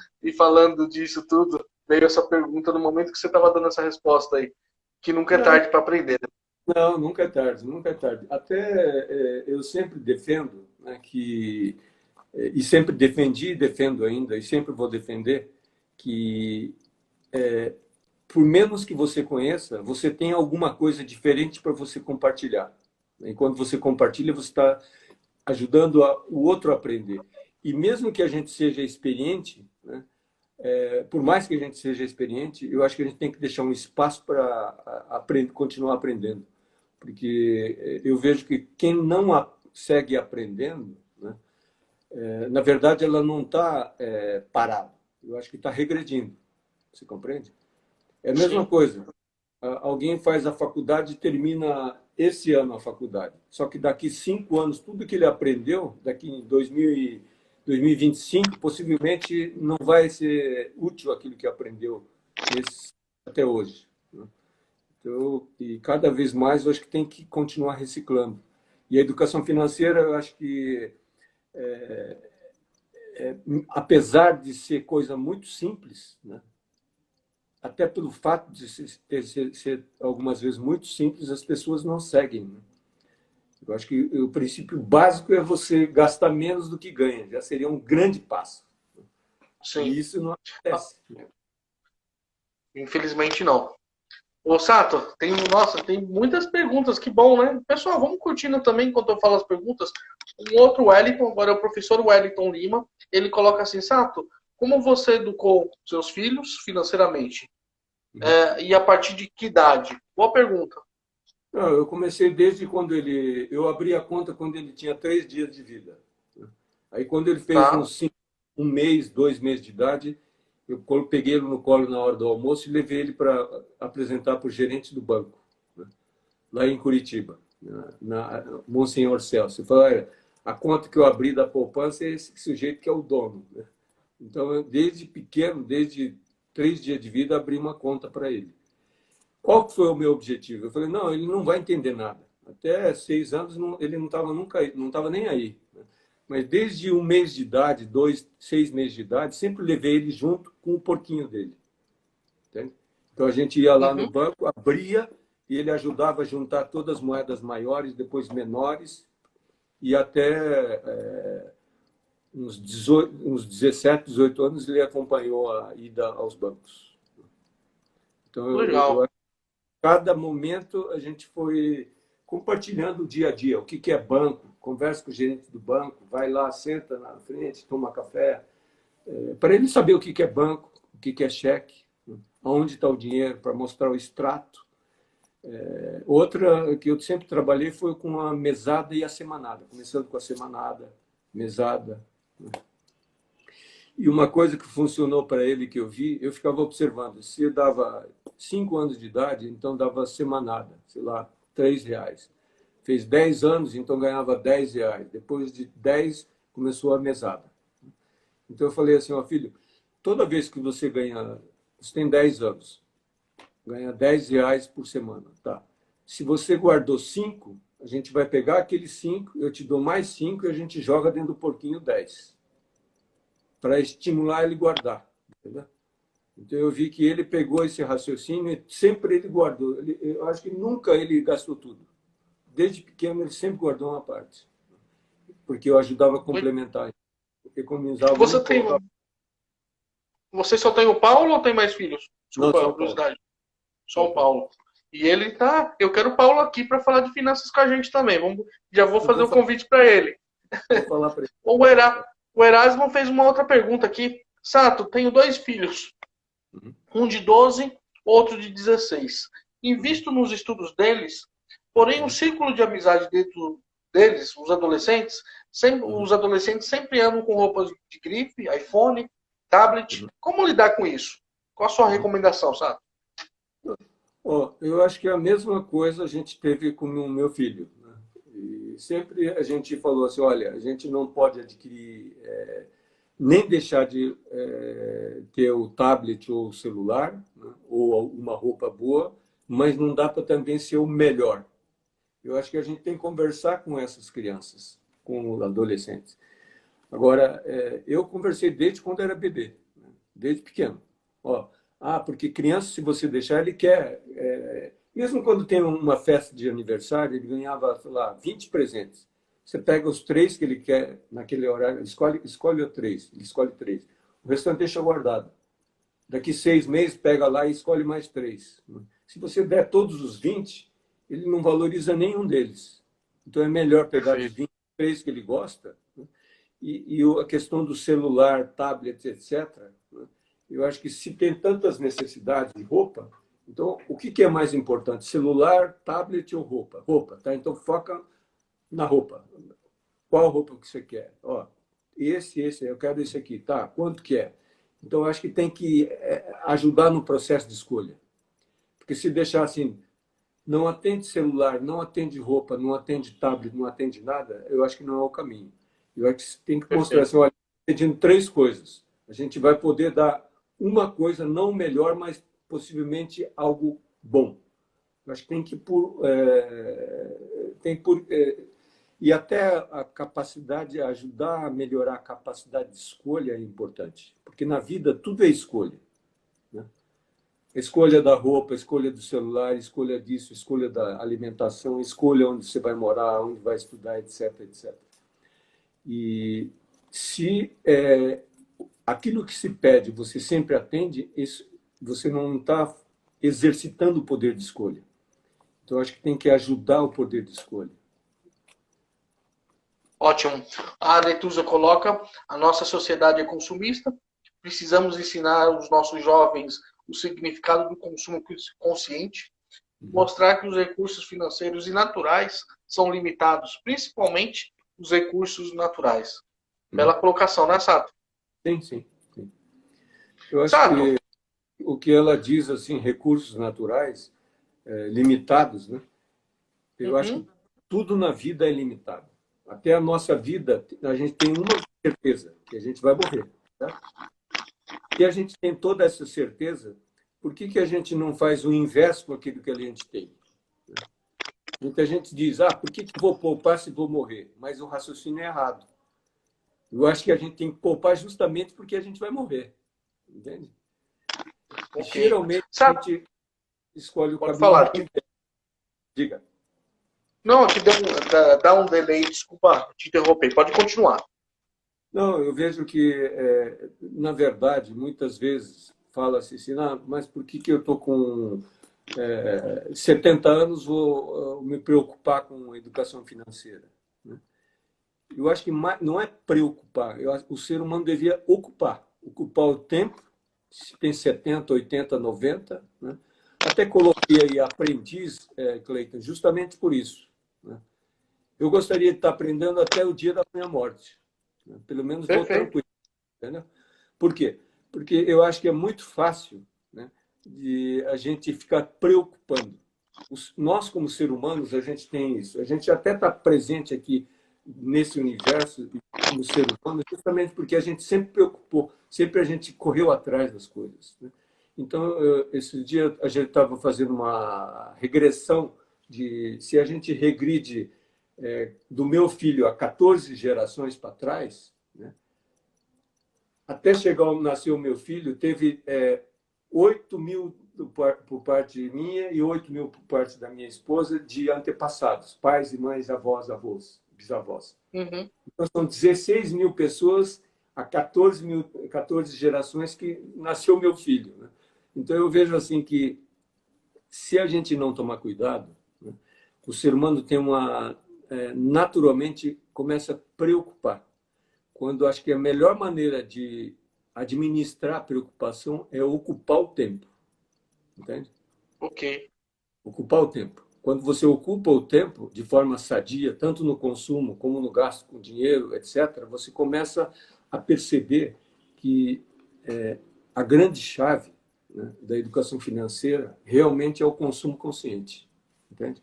disso tudo, veio essa pergunta no momento que você estava dando essa resposta aí, que nunca é Não, tarde para aprender. não, nunca é tarde, nunca é tarde. Até eu sempre defendo, né, e sempre defendi, defendo ainda, e sempre vou defender, que por menos que você conheça, você tem alguma coisa diferente para você compartilhar. E quando você compartilha, você está ajudando o outro a aprender. E mesmo que a gente seja experiente, né, por mais que a gente seja experiente, eu acho que a gente tem que deixar um espaço para continuar aprendendo. Porque eu vejo que quem não segue aprendendo, né, na verdade, ela não está parada. Eu acho que está regredindo. Você compreende? É a mesma Sim. coisa. Alguém faz a faculdade e termina esse ano a faculdade. Só que daqui 5 anos, tudo que ele aprendeu, daqui em 2025, possivelmente não vai ser útil aquilo que aprendeu até hoje. Né? Então, e cada vez mais eu acho que tem que continuar reciclando. E a educação financeira, eu acho que, apesar de ser coisa muito simples, né? Até pelo fato de ser algumas vezes muito simples, as pessoas não seguem. Né? Eu acho que o princípio básico é você gastar menos do que ganha. Já seria um grande passo. Sim. E isso não acontece. Infelizmente não. Ô, Sato, tem muitas perguntas, que bom, né? Pessoal, vamos curtindo também enquanto eu falo as perguntas. Um outro Wellington, agora é o professor Wellington Lima, ele coloca assim, Sato, como você educou seus filhos financeiramente? E a partir de que idade? Boa pergunta. Não, eu comecei desde quando eu abri a conta quando ele tinha 3 dias de vida. Aí quando ele fez Tá? uns 1 mês, 2 meses de idade, eu peguei ele no colo na hora do almoço e levei ele para apresentar para o gerente do banco, né? Lá em Curitiba, na Monsenhor Celso. Eu falei, olha, a conta que eu abri da poupança é esse sujeito que é o dono, né? Então, eu, desde pequeno, desde 3 dias de vida, abri uma conta para ele. Qual que foi o meu objetivo? Eu falei, não, ele não vai entender nada. Até 6 anos, ele não estava nunca, não estava nem aí. Né? Mas desde 1 mês de idade, 6 meses de idade, sempre levei ele junto com o porquinho dele. Entende? Então a gente ia lá no Uhum. banco, abria e ele ajudava a juntar todas as moedas maiores, depois menores, e até uns 17, 18 anos ele acompanhou a ida aos bancos. Então eu Legal. acho que cada momento a gente foi compartilhando o dia a dia, o que é banco, conversa com o gerente do banco, vai lá, senta na frente, toma café, para ele saber o que é banco, o que é cheque, onde está o dinheiro, para mostrar o extrato. Outra que eu sempre trabalhei foi com a mesada e a semanada, começando com a semanada, mesada. E uma coisa que funcionou para ele que eu vi, eu ficava observando. Se eu dava 5 anos de idade, então dava semanada, sei lá, R$ 3. Fez 10 anos, então ganhava R$ 10. Depois de 10, começou a mesada. Então eu falei assim, ó, filho, toda vez que você ganha, você tem 10 anos, ganha R$ 10 por semana, tá? Se você guardou 5, a gente vai pegar aqueles 5, eu te dou mais 5 e a gente joga dentro do porquinho 10, para estimular ele guardar, entendeu? Então eu vi que ele pegou esse raciocínio e sempre ele guardou. Eu acho que nunca ele gastou tudo. Desde pequeno ele sempre guardou uma parte, porque eu ajudava a complementar, economizava Você muito tem, pouco. você só tem o Paulo ou tem mais filhos? Não, Desculpa a São Paulo. curiosidade. Só São o Paulo. Paulo. E ele tá. Eu quero o Paulo aqui para falar de finanças com a gente também. Já vou Eu fazer vou, o convite para ele. vou falar para ele. O Erasmo fez uma outra pergunta aqui. Sato, tenho dois filhos. Uhum, Um de 12, outro de 16. uhum, Invisto nos estudos deles, porém o uhum, círculo de amizade dentro deles, uhum, os adolescentes sempre andam com roupas de grife, iPhone, tablet. uhum, Como lidar com isso? Qual a sua uhum. recomendação, Sato? Ó, eu acho que a mesma coisa a gente teve com o meu filho, né? E sempre a gente falou assim, olha, a gente não pode adquirir, nem deixar de ter o tablet ou o celular, né? Ou uma roupa boa, mas não dá para também ser o melhor. Eu acho que a gente tem que conversar com essas crianças, com os adolescentes. Agora, eu conversei desde quando era bebê, né? Desde pequeno. Ó, porque criança, se você deixar, ele quer. Mesmo quando tem uma festa de aniversário, ele ganhava, sei lá, 20 presentes. Você pega os três que ele quer naquele horário, escolhe o três, ele escolhe três. O restante deixa guardado. Daqui 6 meses, pega lá e escolhe mais três. Se você der todos os 20, ele não valoriza nenhum deles. Então é melhor pegar dos Perfeito. 23 que ele gosta, né? E a questão do celular, tablet, etc., né? Eu acho que se tem tantas necessidades de roupa, então o que é mais importante? Celular, tablet ou roupa? Roupa, tá? Então foca na roupa. Qual roupa que você quer? Ó, eu quero esse aqui, tá? Quanto que é? Então, eu acho que tem que ajudar no processo de escolha. Porque se deixar assim, não atende celular, não atende roupa, não atende tablet, não atende nada, eu acho que não é o caminho. Eu acho que você tem que mostrar Perfeito. assim, olha, pedindo três coisas. A gente vai poder dar uma coisa, não melhor, mas possivelmente algo bom. Eu acho que tem que e até a capacidade, ajudar a melhorar a capacidade de escolha é importante. Porque na vida tudo é escolha, né? Escolha da roupa, escolha do celular, escolha disso, escolha da alimentação, escolha onde você vai morar, onde vai estudar, etc, etc. E se aquilo que se pede você sempre atende, isso, você não está exercitando o poder de escolha. Então, acho que tem que ajudar o poder de escolha. Ótimo. A Aretusa coloca: a nossa sociedade é consumista, precisamos ensinar os nossos jovens o significado do consumo consciente, Uhum. mostrar que os recursos financeiros e naturais são limitados, principalmente os recursos naturais. Uhum. Bela colocação, né, Sato? Sim, sim, sim. Eu acho Sato, que o que ela diz, assim, recursos naturais limitados, né? Eu acho que uhum, tudo na vida é limitado. Até a nossa vida, a gente tem uma certeza, que a gente vai morrer. Tá? Se a gente tem toda essa certeza, por que a gente não faz o inverso com aquilo que a gente tem? Muita gente diz, por que eu vou poupar se vou morrer? Mas o raciocínio é errado. Eu acho que a gente tem que poupar justamente porque a gente vai morrer. Entende? E ok. geralmente a Sato, gente escolhe o pode caminho falar. mais. Diga. Não, aqui dá um delay, desculpa te interromper. Pode continuar. Não, eu vejo que, na verdade, muitas vezes fala-se assim, mas por que eu estou com 70 anos, vou me preocupar com educação financeira? Né? Eu acho que não é preocupar, o ser humano devia ocupar o tempo, se tem 70, 80, 90, né? Até coloquei aí aprendiz, Cleiton, justamente por isso. Né? Eu gostaria de estar aprendendo até o dia da minha morte. Né? Pelo menos vou Perfeito. tranquilo. Entendeu? Por quê? Porque eu acho que é muito fácil, né, de a gente ficar preocupando. Nós, como seres humanos, a gente tem isso. A gente até está presente aqui nesse universo como ser humano, justamente porque a gente sempre preocupou, sempre a gente correu atrás das coisas. Né? Então, esse dia a gente estava fazendo uma regressão de se a gente regride do meu filho a 14 gerações para trás, né? Até chegar nascer o meu filho, teve 8.000 por parte minha e 8.000 por parte da minha esposa de antepassados, pais e mães, avós, avós, bisavós. Uhum. Então, são 16.000 pessoas a 14 gerações que nasceu meu filho. Né? Então, eu vejo assim que se a gente não tomar cuidado, né, o ser humano tem naturalmente começa a preocupar. Quando acho que a melhor maneira de administrar a preocupação é ocupar o tempo, entende? Ok. Ocupar o tempo. Quando você ocupa o tempo de forma sadia, tanto no consumo como no gasto com dinheiro, etc., você começa a perceber que a grande chave, né, da educação financeira realmente é o consumo consciente, entende?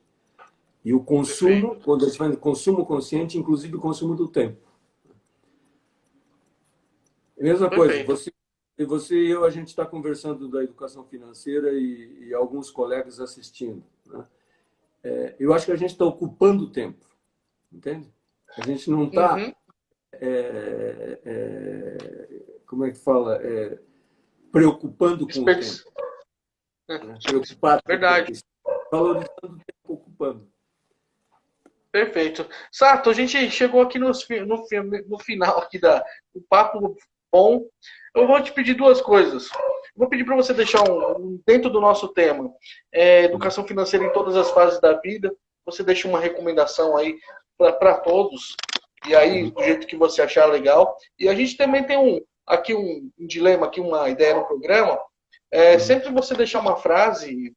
E o consumo, Perfeito. quando a gente fala de consumo consciente, inclusive o consumo do tempo. É a mesma coisa, Perfeito. você e eu, a gente está conversando da educação financeira e alguns colegas assistindo, né? Eu acho que a gente está ocupando o tempo, entende? A gente não está, Uhum. como é que fala, preocupando com o tempo, Desperdiç... É, né? Preocupado com o tempo, verdade. valorizando o tempo ocupando. Perfeito. Sato, a gente chegou aqui no final aqui do papo bom. Eu vou te pedir duas coisas. Vou pedir para você deixar dentro do nosso tema, educação financeira em todas as fases da vida. Você deixa uma recomendação aí para todos, e aí Uhum. do jeito que você achar legal. E a gente também tem aqui um dilema, aqui uma ideia no programa. Uhum. Sempre você deixar uma frase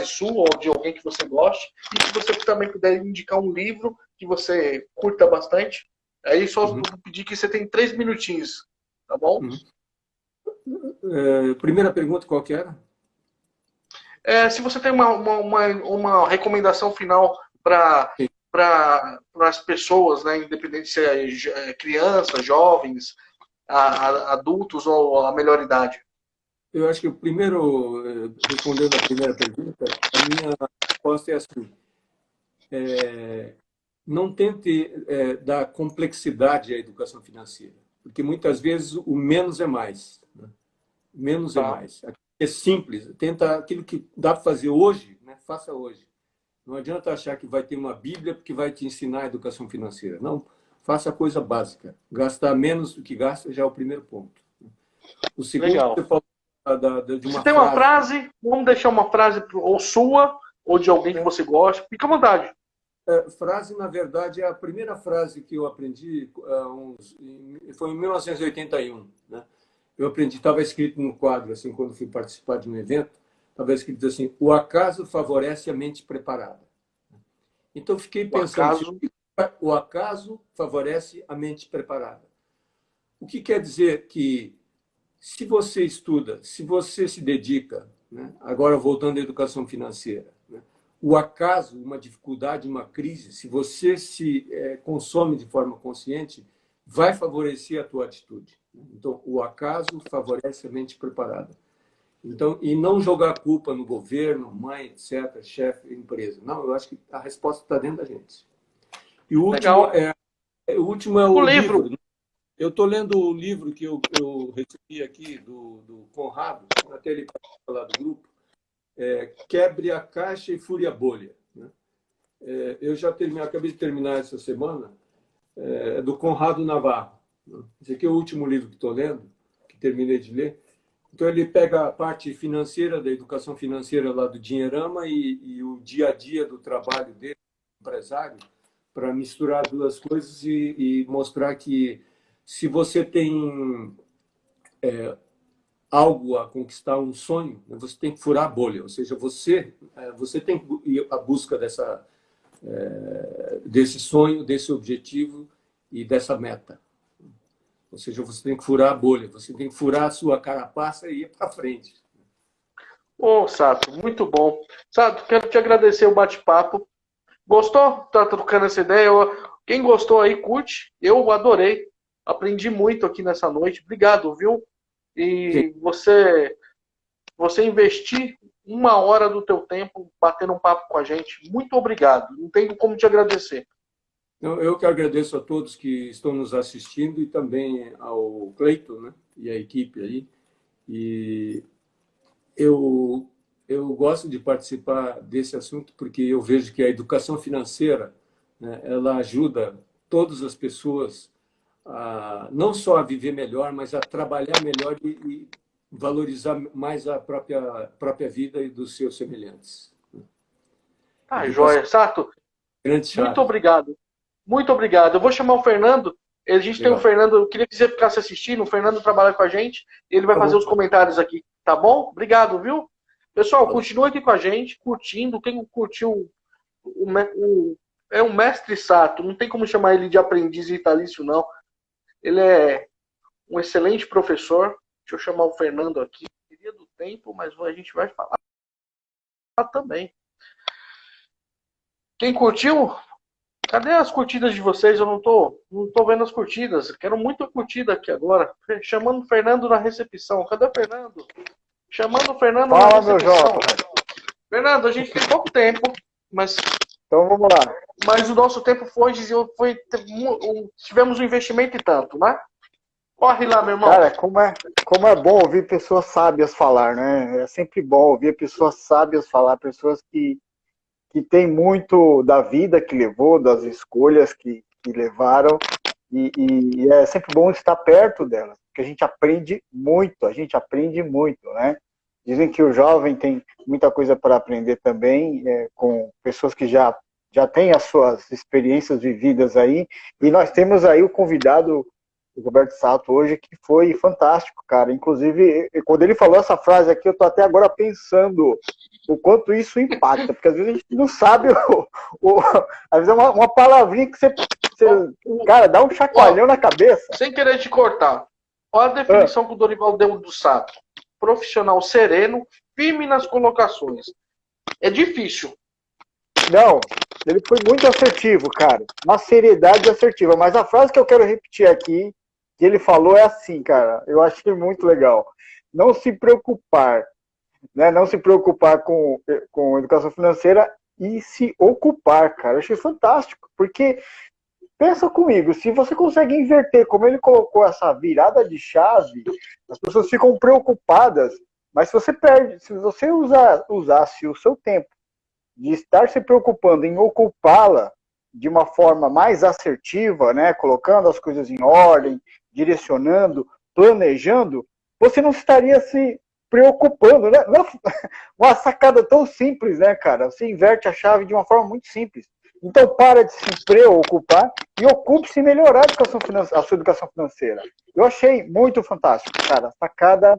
sua ou de alguém que você goste, e se você também puder indicar um livro que você curta bastante, aí só Uhum. vou pedir que você tem 3 minutinhos, tá bom? Uhum. Primeira pergunta, qual que era? Se você tem uma recomendação final para Sim. as pessoas, né, independente se é crianças, jovens, adultos ou a melhor idade. Eu acho que o primeiro, respondendo a primeira pergunta, a minha resposta é assim: não tente dar complexidade à educação financeira, porque muitas vezes o menos é mais, né? Menos é Tá? mais. É simples. Tenta aquilo que dá para fazer hoje, né? Faça hoje. Não adianta achar que vai ter uma Bíblia porque vai te ensinar a educação financeira. Não, faça a coisa básica. Gastar menos do que gasta já é o primeiro ponto. O segundo, Legal. você falou de Se uma tem uma frase. frase, vamos deixar uma frase ou sua ou de alguém que você gosta. Fica à vontade. Frase, na verdade, é a primeira frase que eu aprendi, foi em 1981. Né? Eu aprendi, estava escrito no quadro, assim, quando fui participar de um evento, estava escrito assim: o acaso favorece a mente preparada. Então, fiquei O pensando, acaso. o acaso favorece a mente preparada. O que quer dizer que, se você estuda, se você se dedica, né? Agora voltando à educação financeira, né? O acaso, uma dificuldade, uma crise, se você se consome de forma consciente, vai favorecer a tua atitude. Então, o acaso favorece a mente preparada. Então, e não jogar a culpa no governo, mãe, etc., chefe, empresa. Não, eu acho que a resposta está dentro da gente. E Legal. o último é O o livro. livro. Eu estou lendo o livro que eu recebi aqui do Conrado, até ele falar do grupo, Quebre a Caixa e Fure a Bolha. Né? Eu já acabei de terminar essa semana, do Conrado Navarro. Né? Esse aqui é o último livro que estou lendo, que terminei de ler. Então, ele pega a parte financeira, da educação financeira lá do Dinheirama e o dia a dia do trabalho dele, empresário, para misturar duas coisas e mostrar que, se você tem algo a conquistar, um sonho, né, você tem que furar a bolha. Ou seja, você tem que ir à busca desse sonho, desse objetivo e dessa meta. Ou seja, você tem que furar a bolha, você tem que furar a sua carapaça e ir para frente. Ô, Sato, muito bom. Sato, quero te agradecer o bate-papo. Gostou? Tá trocando essa ideia? Quem gostou aí, curte. Eu adorei. Aprendi muito aqui nessa noite. Obrigado, viu? Sim. E você investir 1 hora do teu tempo batendo um papo com a gente. Muito obrigado. Não tenho como te agradecer. Eu que agradeço a todos que estão nos assistindo e também ao Cleiton, né, e à equipe aí. E eu, eu gosto de participar desse assunto porque eu vejo que a educação financeira, né, ela ajuda todas as pessoas não só a viver melhor, mas a trabalhar melhor valorizar mais a própria vida e dos seus semelhantes. Tá, Educação, joia. Sato, grande muito chave. obrigado. Muito obrigado. Eu vou chamar o Fernando. A gente tem o Legal. Fernando, eu queria que você ficasse assistindo. O Fernando trabalha com a gente. Ele vai Tá fazer bom. os comentários aqui, tá bom? Obrigado, viu? Pessoal, Valeu. continua aqui com a gente, curtindo. Quem curtiu é o mestre Sato. Não tem como chamar ele de aprendiz vitalício, não. Ele é um excelente professor. Deixa eu chamar o Fernando aqui. Queria do tempo, mas a gente vai falar também. Quem curtiu? Cadê as curtidas de vocês? Eu não tô vendo as curtidas. Quero muita curtida aqui agora. Chamando o Fernando na recepção. Cadê o Fernando? Chamando o Fernando na Fala, meu recepção. jovem. Fernando, a gente tem pouco tempo, mas Então vamos lá. o nosso tempo tivemos um investimento e tanto, né? Corre lá, meu irmão. Cara, como é bom ouvir pessoas sábias falar, né? É sempre bom ouvir pessoas sábias falar, pessoas que têm muito da vida que levou, das escolhas que levaram, e é sempre bom estar perto delas, porque a gente aprende muito, né? Dizem que o jovem tem muita coisa para aprender também, com pessoas que já têm as suas experiências vividas aí, e nós temos aí o convidado, o Roberto Sato, hoje, que foi fantástico, cara. Inclusive, quando ele falou essa frase aqui, eu tô até agora pensando o quanto isso impacta, porque às vezes a gente não sabe, às vezes é uma palavrinha que você, cara, dá um chacoalhão na cabeça. Sem querer te cortar. Olha a definição que o Dorival deu do Sato. Profissional sereno, firme nas colocações. É difícil. Não, ele foi muito assertivo, cara. Uma seriedade assertiva. Mas a frase que eu quero repetir aqui, que ele falou é assim, cara. Eu achei muito legal. Não se preocupar, né? Não se preocupar com educação financeira e se ocupar, cara. Eu achei fantástico, porque pensa comigo, se você consegue inverter, como ele colocou essa virada de chave, as pessoas ficam preocupadas, mas se você usasse o seu tempo de estar se preocupando em ocupá-la de uma forma mais assertiva, né, colocando as coisas em ordem, direcionando, planejando, você não estaria se preocupando, né? Uma sacada tão simples, né, cara? Você inverte a chave de uma forma muito simples. Então, para de se preocupar e ocupe-se em melhorar a sua educação financeira. Eu achei muito fantástico, cara. Sacada.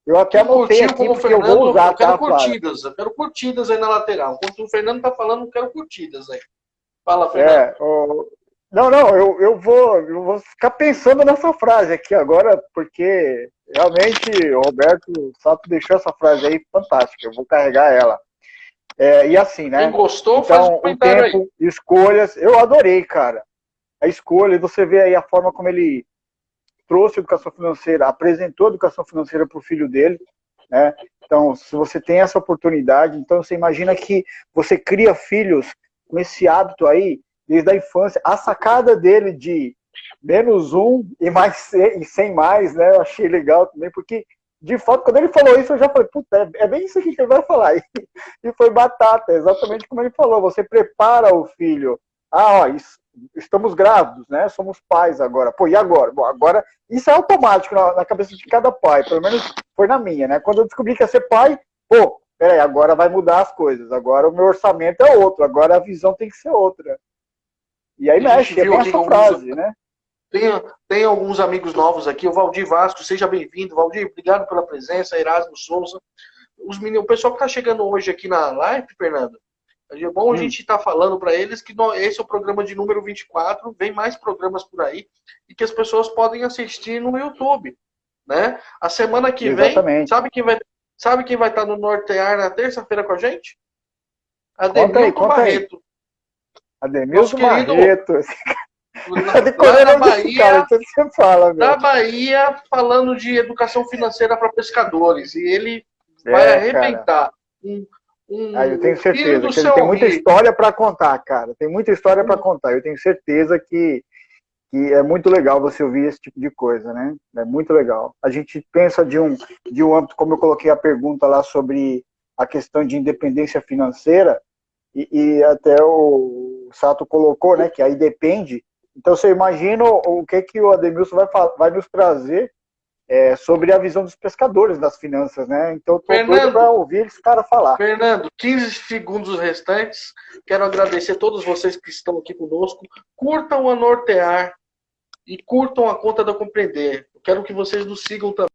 Eu até anotei aqui, como porque Fernando, eu vou usar, eu quero tá, curtidas. Eu quero curtidas aí na lateral. Enquanto o Fernando tá falando, eu quero curtidas aí. Fala, Fernando. Não, eu vou ficar pensando nessa frase aqui agora, porque realmente o Roberto Sato deixou essa frase aí fantástica. Eu vou carregar ela. E assim, né? Quem gostou, então, faz um comentário aí. Escolhas, eu adorei, cara. A escolha, você vê aí a forma como ele trouxe educação financeira, apresentou educação financeira para o filho dele, né? Então, se você tem essa oportunidade, então você imagina que você cria filhos com esse hábito aí desde a infância. A sacada dele de -1 e 100 mais, né? Eu achei legal também, porque de fato, quando ele falou isso, eu já falei, puta, é bem isso aqui que ele vai falar. E foi batata, exatamente como ele falou. Você prepara o filho. Estamos grávidos, né? Somos pais agora. Pô, e agora? Bom, agora, isso é automático na cabeça de cada pai. Pelo menos foi na minha, né? Quando eu descobri que ia ser pai, pô, peraí, agora vai mudar as coisas. Agora o meu orçamento é outro. Agora a visão tem que ser outra. E aí mexe, é bem essa frase, né? Tem alguns amigos novos aqui, o Valdir Vasco, seja bem-vindo. Valdir, obrigado pela presença, Erasmo Souza. O pessoal que está chegando hoje aqui na live, Fernando, é bom a gente estar falando para eles que esse é o programa de número 24, vem mais programas por aí, e que as pessoas podem assistir no YouTube. Né? A semana que vem, sabe quem vai estar no Nortear na terça-feira com a gente? Ademilton Barreto. Ademilton Barreto. Lá na Bahia, da Bahia, falando de educação financeira para pescadores. E ele vai arrebentar. Eu tenho certeza que ele tem muita história para contar, cara. Tem muita história para contar. Eu tenho certeza que é muito legal você ouvir esse tipo de coisa, né? É muito legal. A gente pensa de um âmbito, como eu coloquei a pergunta lá sobre a questão de independência financeira, e até o Sato colocou, né? Que aí depende. Então, você imagina o que o Ademilson vai nos trazer sobre a visão dos pescadores das finanças, né? Então, estou doido Fernando, para ouvir esse cara falar. Fernando, 15 segundos restantes. Quero agradecer a todos vocês que estão aqui conosco. Curtam a Nortear e curtam a conta da Compreender. Quero que vocês nos sigam também.